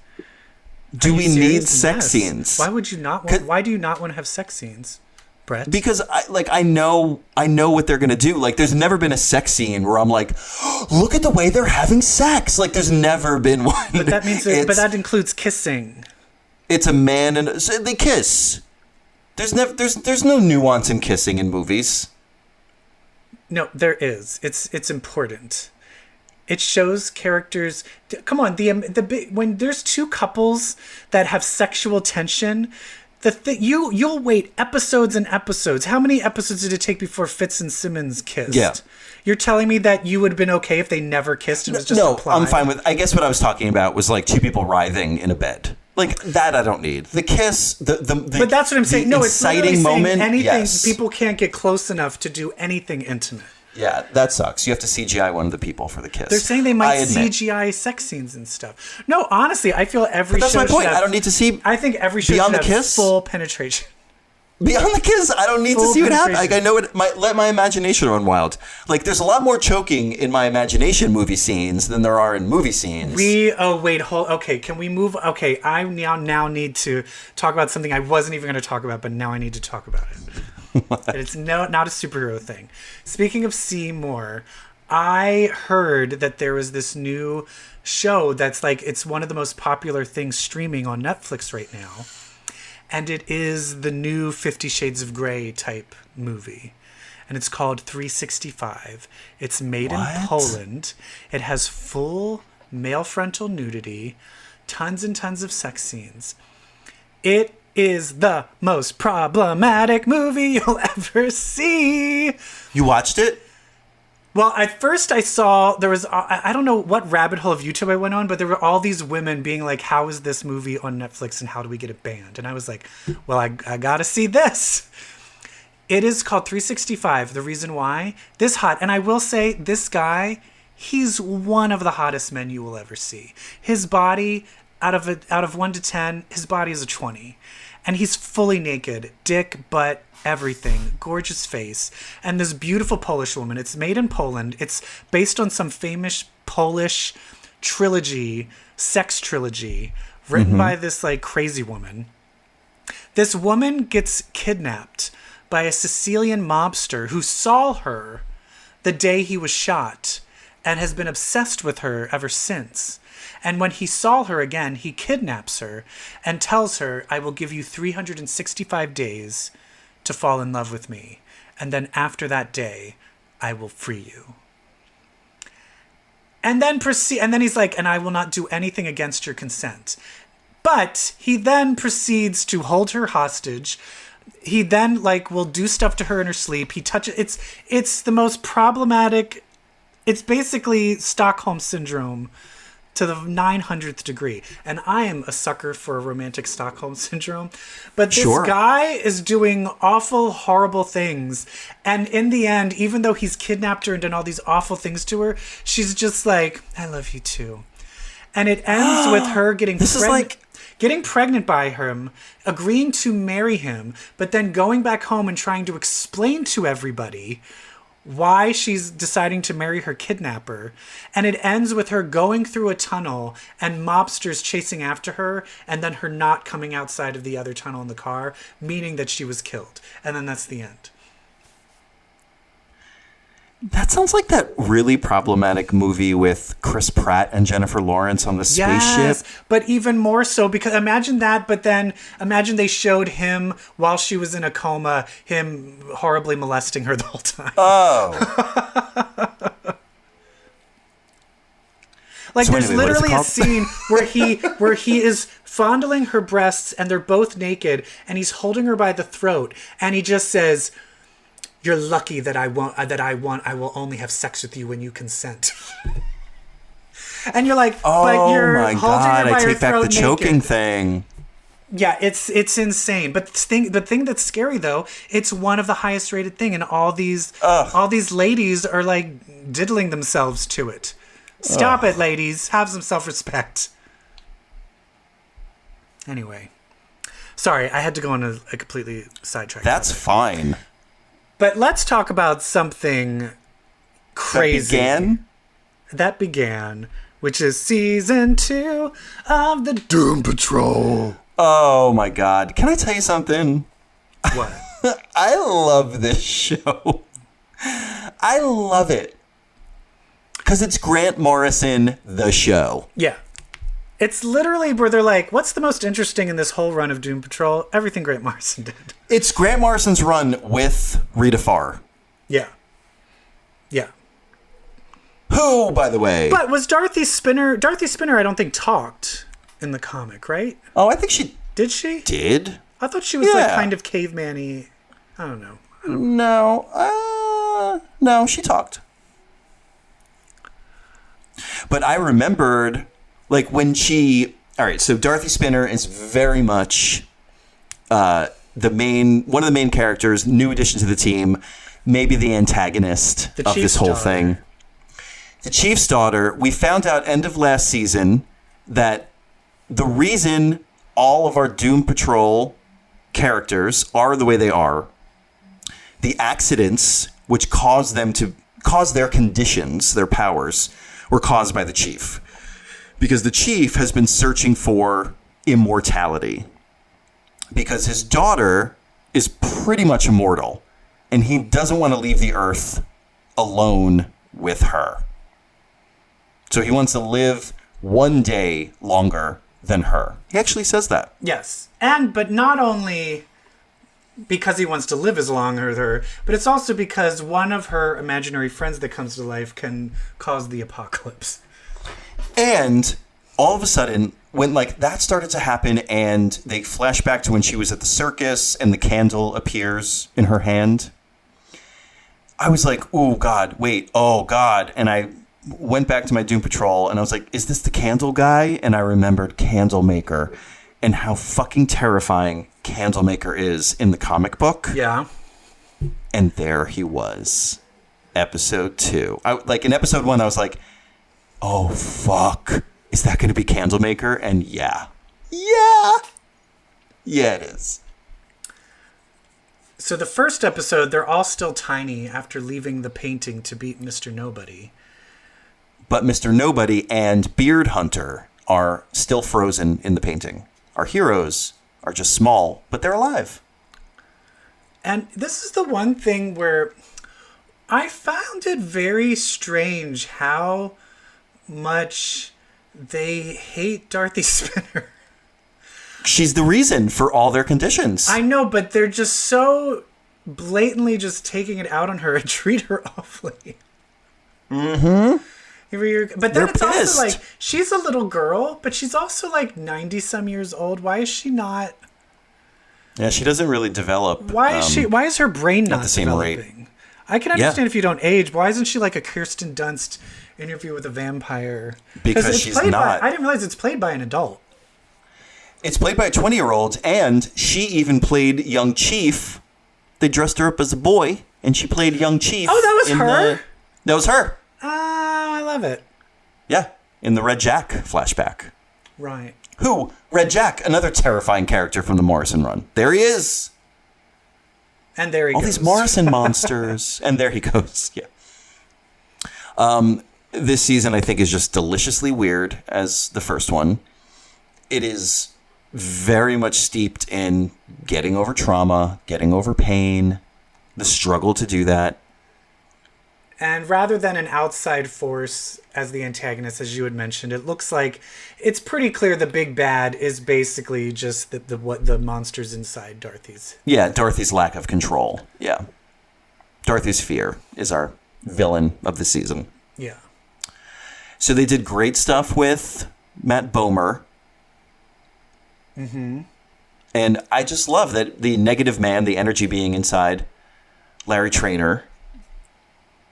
Do we need sex scenes? Why would you not want? Why do you not want to have sex scenes, Brett? Because I know what they're gonna do. Like, there's never been a sex scene where I'm like, oh, look at the way they're having sex. Like, there's never been one. But that means, but that includes kissing. It's a man and so they kiss. There's no nuance in kissing in movies. No, there is. It's important. It shows characters. Come on, when there's two couples that have sexual tension, you'll wait episodes and episodes. How many episodes did it take before Fitz and Simmons kissed? Yeah. You're telling me that you would have been okay if they never kissed and it was just a I'm fine with. I guess what I was talking about was like two people writhing in a bed. Like that, I don't need the kiss. But that's what I'm saying. No, it's exciting moment. Anything. Yes. People can't get close enough to do anything intimate. Yeah, that sucks. You have to CGI one of the people for the kiss. They're saying they might CGI sex scenes and stuff. No, honestly, I feel every but show that's my point. Have, I don't need to see. I think every show beyond should the have kiss? full penetration. Beyond the kiss, I don't need to see what happens. Like I know it might let my imagination run wild. Like there's a lot more choking in my imagination movie scenes than there are in movie scenes. Okay, can we move? Okay, I now need to talk about something I wasn't even going to talk about, but now I need to talk about it. It's not a superhero thing. Speaking of see more, I heard that there was this new show that's like it's one of the most popular things streaming on Netflix right now. And it is the new 50 Shades of Grey type movie. And it's called 365. It's made in Poland. It has full male frontal nudity, tons and tons of sex scenes. It is the most problematic movie you'll ever see. You watched it? Well, at first I saw there was, I don't know what rabbit hole of YouTube I went on, but there were all these women being like, how is this movie on Netflix and how do we get it banned? And I was like, well, I got to see this. It is called 365. The reason why, this hot. And I will say this guy, he's one of the hottest men you will ever see. His body, out of 1 to 10, his body is a 20. And he's fully naked, dick, butt, everything, gorgeous face, and this beautiful Polish woman. It's made in Poland. It's based on some famous Polish trilogy, sex trilogy, written by this like crazy woman. This woman gets kidnapped by a Sicilian mobster who saw her the day he was shot and has been obsessed with her ever since. And when he saw her again, he kidnaps her and tells her, I will give you 365 days to fall in love with me. And then after that day, I will free you. And then he's like, and I will not do anything against your consent. But he then proceeds to hold her hostage. He then will do stuff to her in her sleep. He touches, it's the most problematic. It's basically Stockholm Syndrome to the 900th degree. And I am a sucker for a romantic Stockholm Syndrome. But this guy is doing awful, horrible things. And in the end, even though he's kidnapped her and done all these awful things to her, she's just like, I love you too. And it ends with her getting pregnant by him, agreeing to marry him, but then going back home and trying to explain to everybody why she's deciding to marry her kidnapper. And it ends with her going through a tunnel and mobsters chasing after her, and then her not coming outside of the other tunnel in the car, meaning that she was killed. And then that's the end. That sounds like that really problematic movie with Chris Pratt and Jennifer Lawrence on the spaceship. Yes, but even more so, because imagine that, but then imagine they showed him while she was in a coma, him horribly molesting her the whole time. Oh. There's literally a scene where he is fondling her breasts and they're both naked and he's holding her by the throat and he just says, you're lucky that I will only have sex with you when you consent. And you're like, but you're my holding God, her by I her take back throat the choking naked. thing. Yeah, it's insane. But the thing that's scary though, it's one of the highest rated thing, and all these ladies are like diddling themselves to it. Stop it, ladies. Have some self-respect. Anyway. Sorry, I had to go on a completely sidetrack. That's fine. But let's talk about something crazy. That began, which is season 2 of the Doom Patrol. Oh my God. Can I tell you something? What? I love this show. I love it. Because it's Grant Morrison, the show. Yeah. It's literally where they're like, what's the most interesting in this whole run of Doom Patrol? Everything Grant Morrison did. It's Grant Morrison's run with Rita Farr. Yeah. Yeah. Who, by the way... But was Dorothy Spinner... Dorothy Spinner, I don't think, talked in the comic, right? Oh, I think she... Did she? Did? I thought she was like kind of caveman-y. I don't know. No, she talked. But I remembered, like, when she... All right, so Dorothy Spinner is very much one of the main characters, new addition to the team, maybe the antagonist of this whole thing. The Chief's daughter. We found out end of last season that the reason all of our Doom Patrol characters are the way they are, the accidents which cause their conditions, their powers, were caused by the Chief. Because the Chief has been searching for immortality. Because his daughter is pretty much immortal. And he doesn't want to leave the Earth alone with her. So he wants to live one day longer than her. He actually says that. Yes. But not only because he wants to live as long as her, but it's also because one of her imaginary friends that comes to life can cause the apocalypse. And all of a sudden, when like that started to happen and they flash back to when she was at the circus and the candle appears in her hand, I was like, oh God, wait, oh God. And I went back to my Doom Patrol and I was like, is this the candle guy? And I remembered Candlemaker and how fucking terrifying Candlemaker is in the comic book. Yeah. And there he was. Episode 2. In episode 1, I was like, oh, fuck. Is that going to be Candlemaker? And yeah. Yeah, it is. So the first episode, they're all still tiny after leaving the painting to beat Mr. Nobody. But Mr. Nobody and Beard Hunter are still frozen in the painting. Our heroes are just small, but they're alive. And this is the one thing where I found it very strange how much they hate Dorothy Spinner. She's the reason for all their conditions. I know, but they're just so blatantly just taking it out on her and treat her awfully. Mm-hmm. But then it's also like, she's a little girl, but she's also like 90-some years old. Why is she not... Yeah, she doesn't really develop. Why is her brain not the same developing? rate? I can understand if you don't age. Why isn't she like a Kirsten Dunst Interview with a Vampire? Because she's not. I didn't realize it's played by an adult. It's played by a 20-year-old, and she even played Young Chief. They dressed her up as a boy, and she played Young Chief. Oh, that was her? That was her. Oh, I love it. Yeah, in the Red Jack flashback. Right. Who? Red Jack, another terrifying character from the Morrison run. There he is. And there he goes. All these Morrison monsters. And there he goes. Yeah. This season, I think, is just deliciously weird as the first one. It is very much steeped in getting over trauma, getting over pain, the struggle to do that. And rather than an outside force as the antagonist, as you had mentioned, it looks like it's pretty clear the big bad is basically just the monsters inside Dorothy's. Yeah, Dorothy's lack of control. Yeah. Dorothy's fear is our villain of the season. Yeah. So they did great stuff with Matt Bomer. Mm-hmm. And I just love that the negative man, the energy being inside Larry Traynor,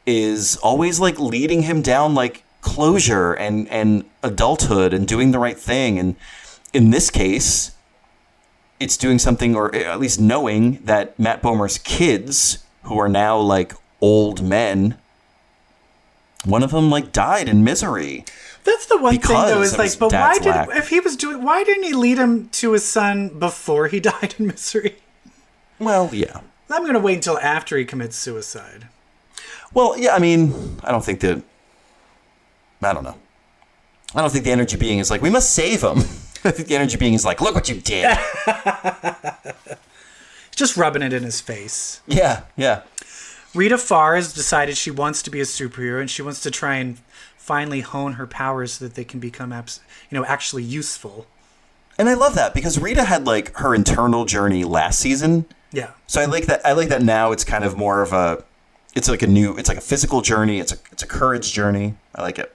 is always like leading him down like closure and adulthood and doing the right thing. And in this case, it's doing something, or at least knowing that Matt Bomer's kids, who are now like old men, one of them like died in misery. That's the one thing though, is like, but why why didn't he lead him to his son before he died in misery? Well, yeah. I'm going to wait until after he commits suicide. Well, yeah, I mean, I don't think the energy being is like, we must save him. I think the energy being is like, look what you did. Just rubbing it in his face. Yeah, yeah. Rita Farr has decided she wants to be a superhero and she wants to try and finally hone her powers so that they can become actually useful. And I love that because Rita had like her internal journey last season. Yeah. So I like that now it's kind of more of it's like a physical journey. It's a courage journey. I like it.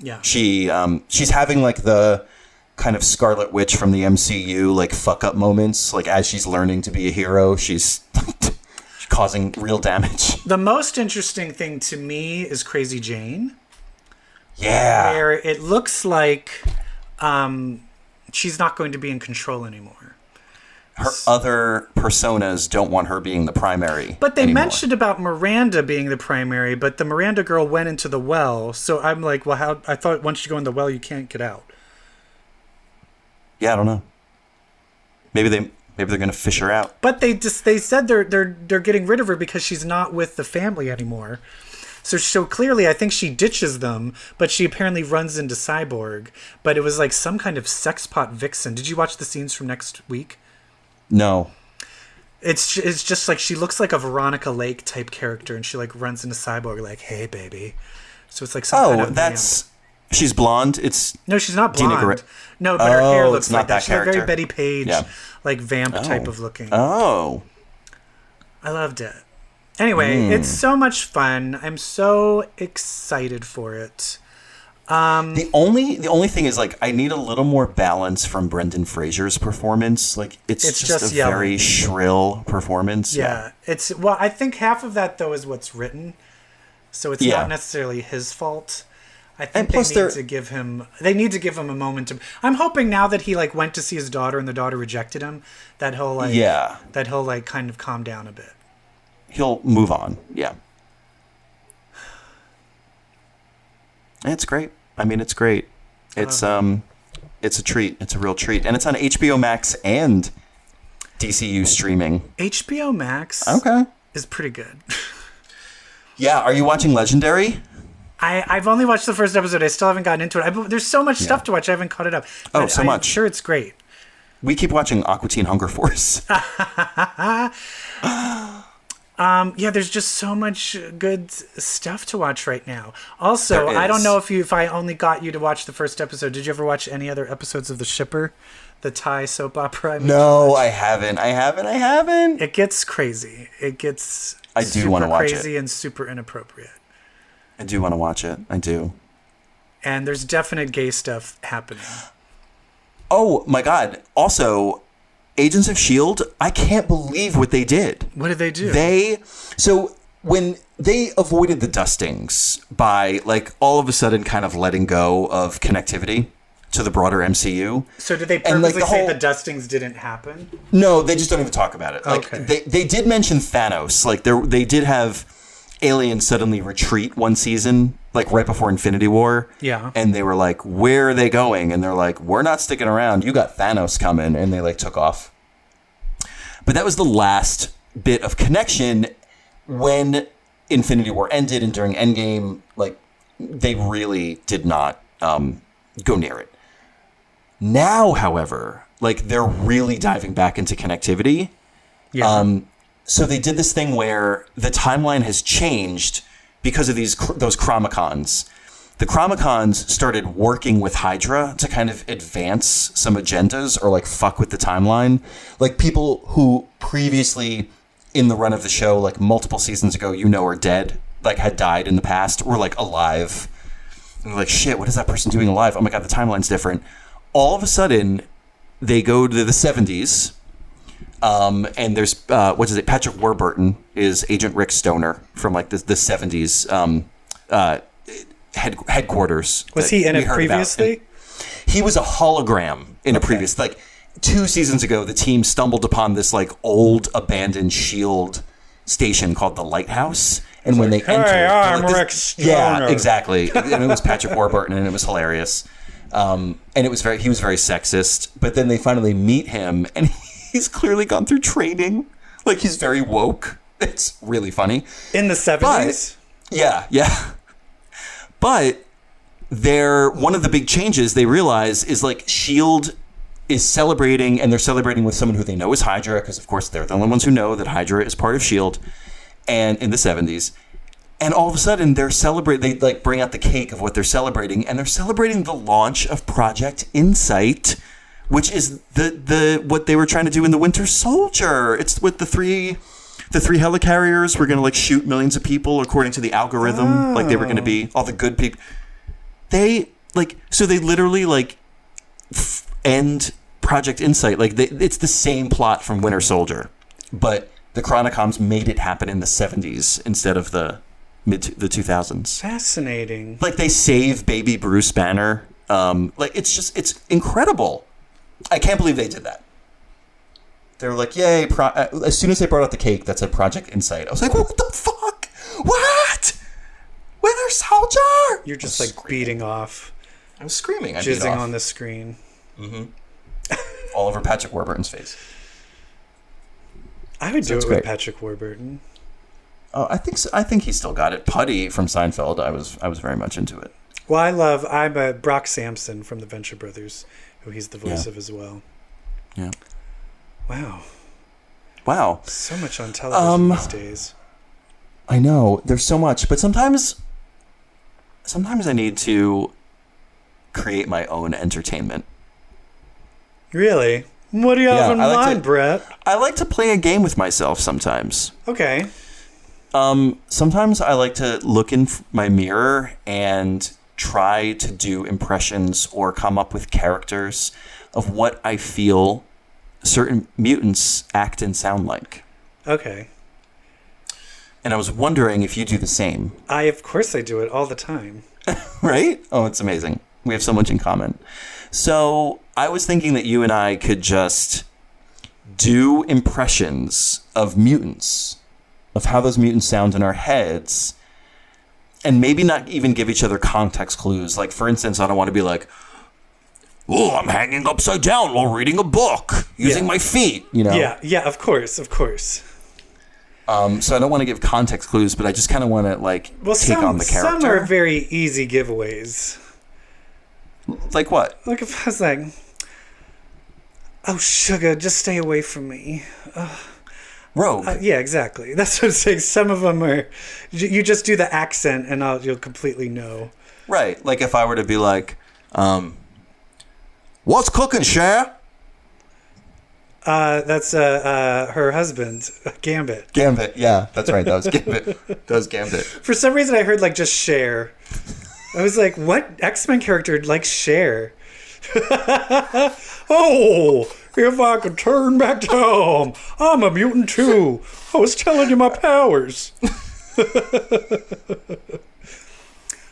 Yeah. She's having like the kind of Scarlet Witch from the MCU, like fuck up moments. Like as she's learning to be a hero, she's causing real damage. The most interesting thing to me is Crazy Jane. Yeah. Where it looks like she's not going to be in control anymore. Her other personas don't want her being the primary. But they anymore. mentioned about Miranda being the primary, but the Miranda girl went into the well. So I'm like, well, I thought once you go in the well, you can't get out. Yeah, I don't know. Maybe they're going to fish her out. But they said they're getting rid of her because she's not with the family anymore. So clearly, I think she ditches them, but she apparently runs into Cyborg. But it was like some kind of sex pot vixen. Did you watch the scenes from next week? No. It's just like she looks like a Veronica Lake type character, and she like runs into Cyborg like, "Hey, baby." So it's like some kind of she's blonde. No, she's not blonde. No, but her hair looks like that. She's like very Betty Page, like vamp type of looking. Oh. I loved it. Anyway, it's so much fun. I'm so excited for it. The only thing is like I need a little more balance from Brendan Fraser's performance. Like it's just a very shrill performance. Yeah. I think half of that though is what's written. So it's not necessarily his fault. I think they need to give him a moment to. I'm hoping now that he like went to see his daughter and the daughter rejected him, that he'll kind of calm down a bit. He'll move on. Yeah. It's great. I mean, it's great. It's a treat. It's a real treat. And it's on HBO Max and DCU streaming. HBO Max is pretty good. Yeah. Are you watching Legendary? I've only watched the first episode. I still haven't gotten into it. There's so much stuff to watch. I haven't caught it up. But so much. I'm sure it's great. We keep watching Aqua Teen Hunger Force. There's just so much good stuff to watch right now. Also, I don't know if I only got you to watch the first episode. Did you ever watch any other episodes of The Shipper, the Thai soap opera? No, I haven't. It gets crazy. It gets want to watch crazy and super inappropriate. I do want to watch it. I do. And there's definite gay stuff happening. Oh my God. Also, Agents of S.H.I.E.L.D., I can't believe what they did. What did they do? When they avoided the dustings by, like, all of a sudden kind of letting go of connectivity to the broader MCU. So did they purposely say the dustings didn't happen? No, they just don't even talk about it. Like, they did mention Thanos. Like, they did have aliens suddenly retreat one season, like right before Infinity War. Yeah. And they were like, where are they going? And they're like, we're not sticking around. You got Thanos coming. And they like took off. But that was the last bit of connection when Infinity War ended, and during Endgame, like they really did not go near it. Now, however, like they're really diving back into connectivity. Yeah. So they did this thing where the timeline has changed because of those Chromicons. The Chromicons started working with Hydra to kind of advance some agendas or like fuck with the timeline. Like people who previously in the run of the show, like multiple seasons ago, are dead, like had died in the past, were like alive. And like, shit, what is that person doing alive? Oh my God, the timeline's different. All of a sudden, they go to the 70s. And there's, Patrick Warburton is Agent Rick Stoner from like the 70s headquarters. Was he in it previously? He was a hologram in a previous, like 2 seasons ago, the team stumbled upon this like old abandoned S.H.I.E.L.D. station called the Lighthouse. And when they entered, I'm Rick Stoner. Yeah, exactly. And it was Patrick Warburton, and it was hilarious. And he was very sexist. But then they finally meet him, and he's clearly gone through training. Like he's very woke. It's really funny. In the 70s? Yeah. But one of the big changes they realize is like S.H.I.E.L.D. is celebrating, and they're celebrating with someone who they know is Hydra, because of course they're the only ones who know that Hydra is part of S.H.I.E.L.D. and in the 70s. And all of a sudden, they're celebrating. They like bring out the cake of what they're celebrating, and they're celebrating the launch of Project Insight, which is the what they were trying to do in the Winter Soldier. It's with the three helicarriers were going to like shoot millions of people according to the algorithm. Like they were going to be all the good people. They literally like end Project Insight. Like it's the same plot from Winter Soldier, but the Chronicoms made it happen in the 70s instead of the 2000s. Fascinating. Like they save baby Bruce Banner. Like it's incredible. I can't believe they did that. They were like, yay. As soon as they brought out the cake that said Project Insight, I was like, what the fuck? What? Winter Soldier? You're just like beating off. I was screaming. I jizzing on the screen. Mm-hmm. All over Patrick Warburton's face. I would do it with Patrick Warburton. Oh, I think so. I think he still got it. Putty from Seinfeld. I was very much into it. Well, I'm a Brock Sampson from the Venture Brothers, who he's the voice of as well. Yeah. Wow. So much on television these days. I know. There's so much, but sometimes I need to create my own entertainment. Really? What do you have in mind, Brett? I like to play a game with myself sometimes. Okay. Sometimes I like to look in my mirror and try to do impressions or come up with characters of what I feel certain mutants act and sound like. Okay. And I was wondering if you do the same. Of course I do it all the time. Right? Oh, it's amazing. We have so much in common. So I was thinking that you and I could just do impressions of mutants, of how those mutants sound in our heads, and maybe not even give each other context clues. Like, for instance, I don't want to be like, oh, I'm hanging upside down while reading a book using my feet, you know? Yeah, of course. So I don't want to give context clues, but I just kind of want to, take on the character. Some are very easy giveaways. Like what? Like if I was like, oh, sugar, just stay away from me. Rogue. Yeah, exactly. That's what I'm saying. Some of them are, you just do the accent and you'll completely know. Right. Like if I were to be like, what's cooking, Cher? That's her husband, Gambit. Gambit, yeah, that's right. That was Gambit. For some reason, I heard just Cher. I was like, what X-Men character likes Cher? Oh, if I could turn back time, I'm a mutant too. I was telling you my powers.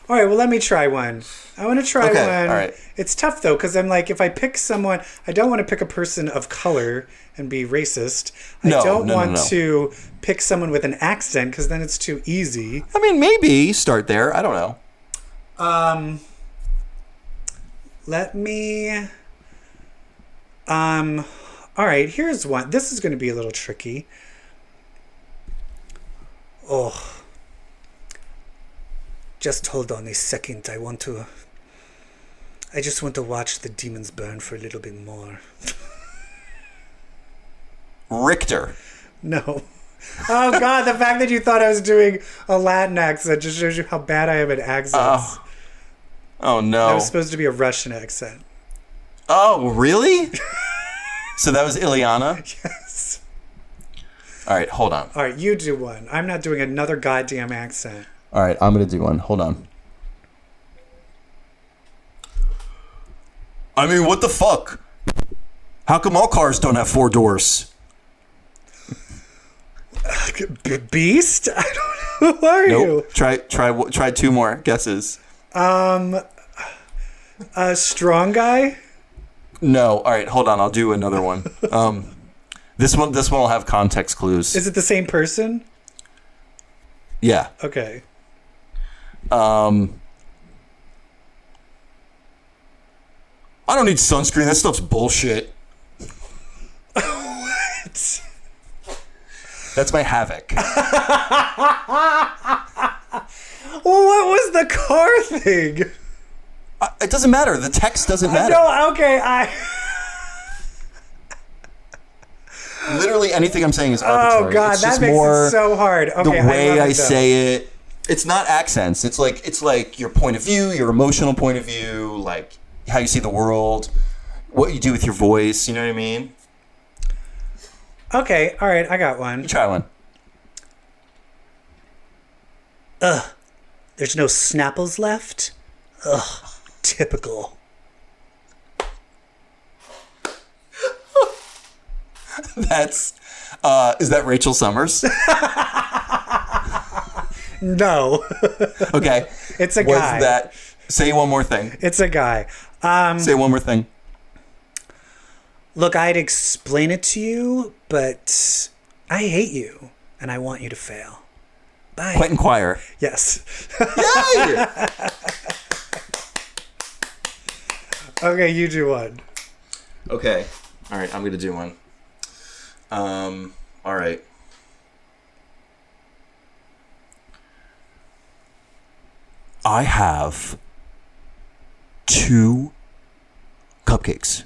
All right, well, let me try one. I want to try one. All right. It's tough, though, because I'm like, if I pick someone, I don't want to pick a person of color and be racist. I don't want to pick someone with an accent, because then it's too easy. I mean, maybe start there. I don't know. Let me... all right, here's one. This is going to be a little tricky. Oh. Just hold on a second. I just want to watch the demons burn for a little bit more. Richter. No. Oh, God, the fact that you thought I was doing a Latin accent just shows you how bad I am at accents. Oh no. That was supposed to be a Russian accent. Oh, really? So that was Ileana? Yes. All right, hold on. All right, you do one. I'm not doing another goddamn accent. All right, I'm going to do one. Hold on. I mean, what the fuck? How come all cars don't have 4 doors? Beast? I don't know. Who are you? Try 2 more guesses. A strong guy? No. All right, hold on. I'll do another one. This one will have context clues. Is it the same person? Yeah. Okay. I don't need sunscreen. That stuff's bullshit. What? That's my Havoc. Well, what was the car thing? It doesn't matter. The text doesn't matter. No, okay, Literally anything I'm saying is arbitrary. Oh, God, that makes it so hard. Okay, the way I say it. It's not accents. It's like your point of view, your emotional point of view, like how you see the world, what you do with your voice. You know what I mean? Okay, all right, I got one. You try one. There's no Snapples left? Ugh, typical. That's, is that Rachel Summers? No. Okay. It's a guy. Say one more thing. It's a guy. Say one more thing. Look, I'd explain it to you, but I hate you, and I want you to fail. Bye. Quentin Quire. Yes. Yay! Okay, you do one. Okay. All right, I'm going to do one. All right. I have 2 cupcakes.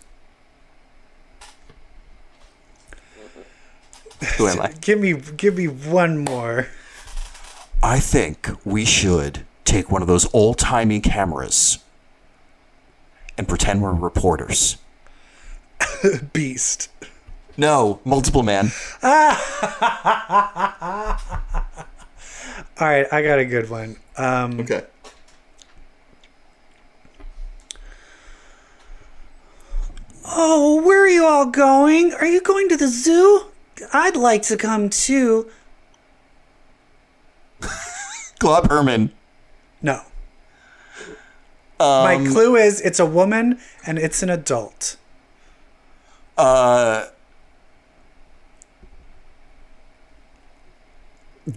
Who am I? Give me one more. I think we should take one of those old-timey cameras and pretend we're reporters. Beast. No, multiple man. All right, I got a good one. Okay. Oh, where are you all going? Are you going to the zoo? I'd like to come too. Glob Herman. No. My clue is it's a woman and it's an adult.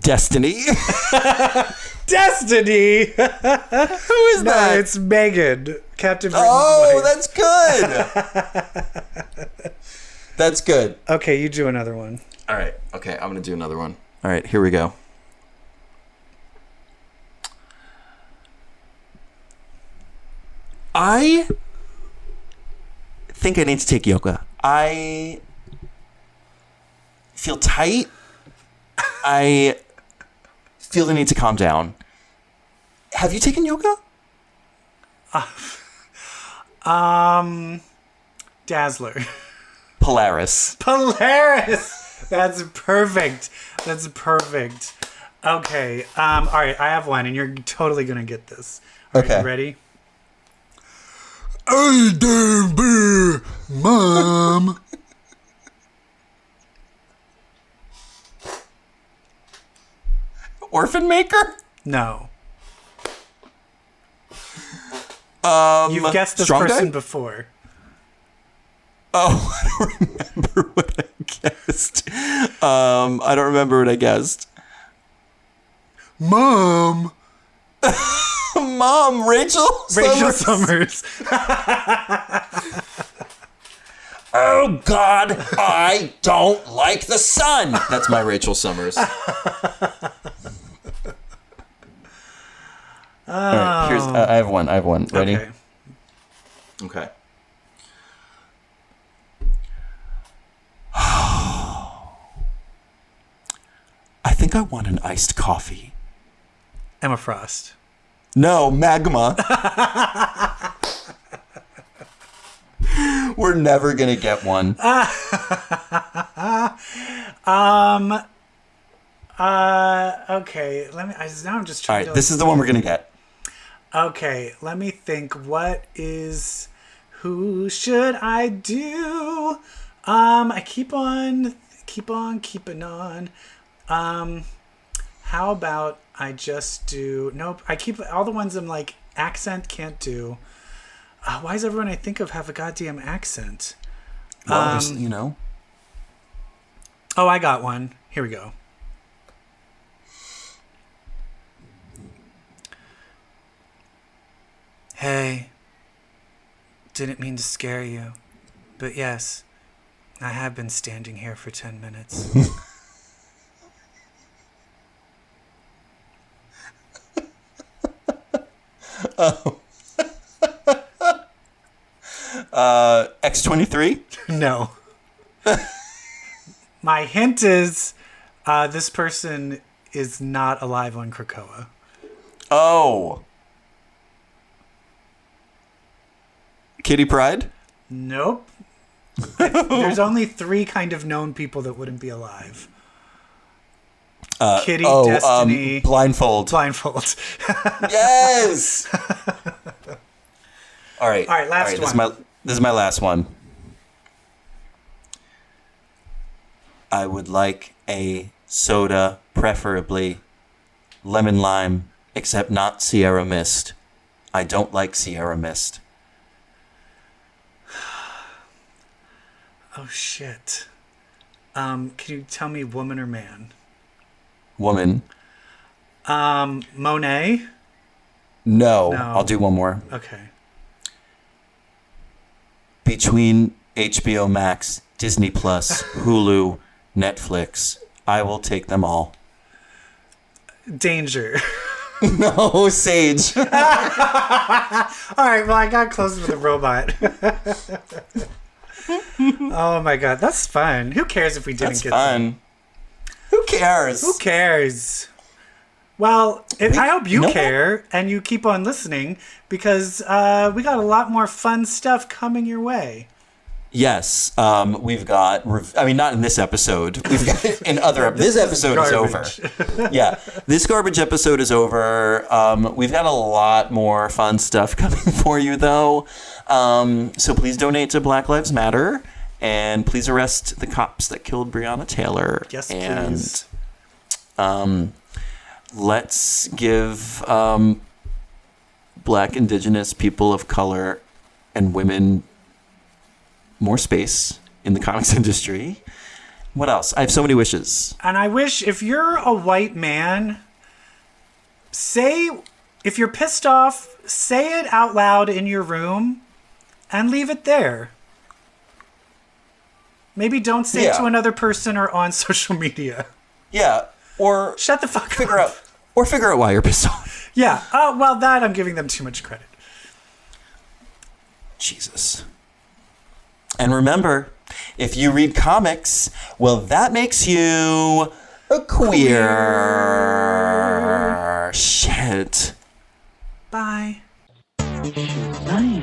Destiny. Destiny! Who is No, that? it's Megan, Captain Britain's Oh, wife. that's good. That's good. Okay, you do another one. All right. Okay, I'm going to do another one. All right, here we go. I think I need to take yoga. I feel tight. I feel the need to calm down. Have you taken yoga? Dazzler. Polaris. Polaris! That's perfect. That's perfect. Okay, all right, I have one, and you're totally gonna get this. All right, Okay. you ready? Hey, damn beer, Mom. Orphan Maker? No. Um, You've guessed this Strong person Guy? before. Oh, I don't remember what I guessed. I don't remember what I guessed. Mom. Mom, Rachel Rachel Summers. Summers. Oh, God, I don't like the sun. That's my Rachel Summers. All right, here's, I have one. Ready? Okay. Okay. I think I want an iced coffee. Emma Frost. No, magma. We're never gonna get one. Okay. Now I'm just All trying right, to. this is the one we're gonna get. Okay, let me think. Who should I do? I keep on keeping on. How about I just do? Nope. I keep all the ones I'm like accent can't do. Why does everyone I think of have a goddamn accent? Well, there's, you know. Oh, I got one. Here we go. Hey, didn't mean to scare you, but yes, I have been standing here for 10 minutes. X-23? No. My hint is this person is not alive on Krakoa. Oh. Kitty Pryde? Nope. There's only 3 kind of known people that wouldn't be alive. Kitty, Destiny, Blindfold. Blindfold. Yes. All right. Last one. This is my last one. I would like a soda, preferably lemon lime, except not Sierra Mist. I don't like Sierra Mist. Oh, shit. Can you tell me woman or man? Woman. Monet? No. No. I'll do one more. Okay. Between HBO Max, Disney Plus, Hulu, Netflix, I will take them all. Danger. No, Sage. All right, well, I got close with a robot. Oh, my God. That's fun. Who cares if we didn't get fun. That? Who cares? Who cares? Well, I hope you care and you keep on listening because we got a lot more fun stuff coming your way. Yes, we've got. Not in this episode. We've got in other. This episode is over. Yeah, this garbage episode is over. We've got a lot more fun stuff coming for you, though. So please donate to Black Lives Matter, and please arrest the cops that killed Breonna Taylor. Yes, please. And let's give Black, Indigenous, people of color, and women more space in the comics industry. What else? I have so many wishes. And I wish if you're a white man, if you're pissed off, say it out loud in your room and leave it there. Maybe don't say it to another person or on social media. Yeah. Or shut the fuck up. Figure out why you're pissed off. Yeah. Well, that I'm giving them too much credit. Jesus. And remember, if you read comics, well, that makes you a queer. Shit. Bye. Bye.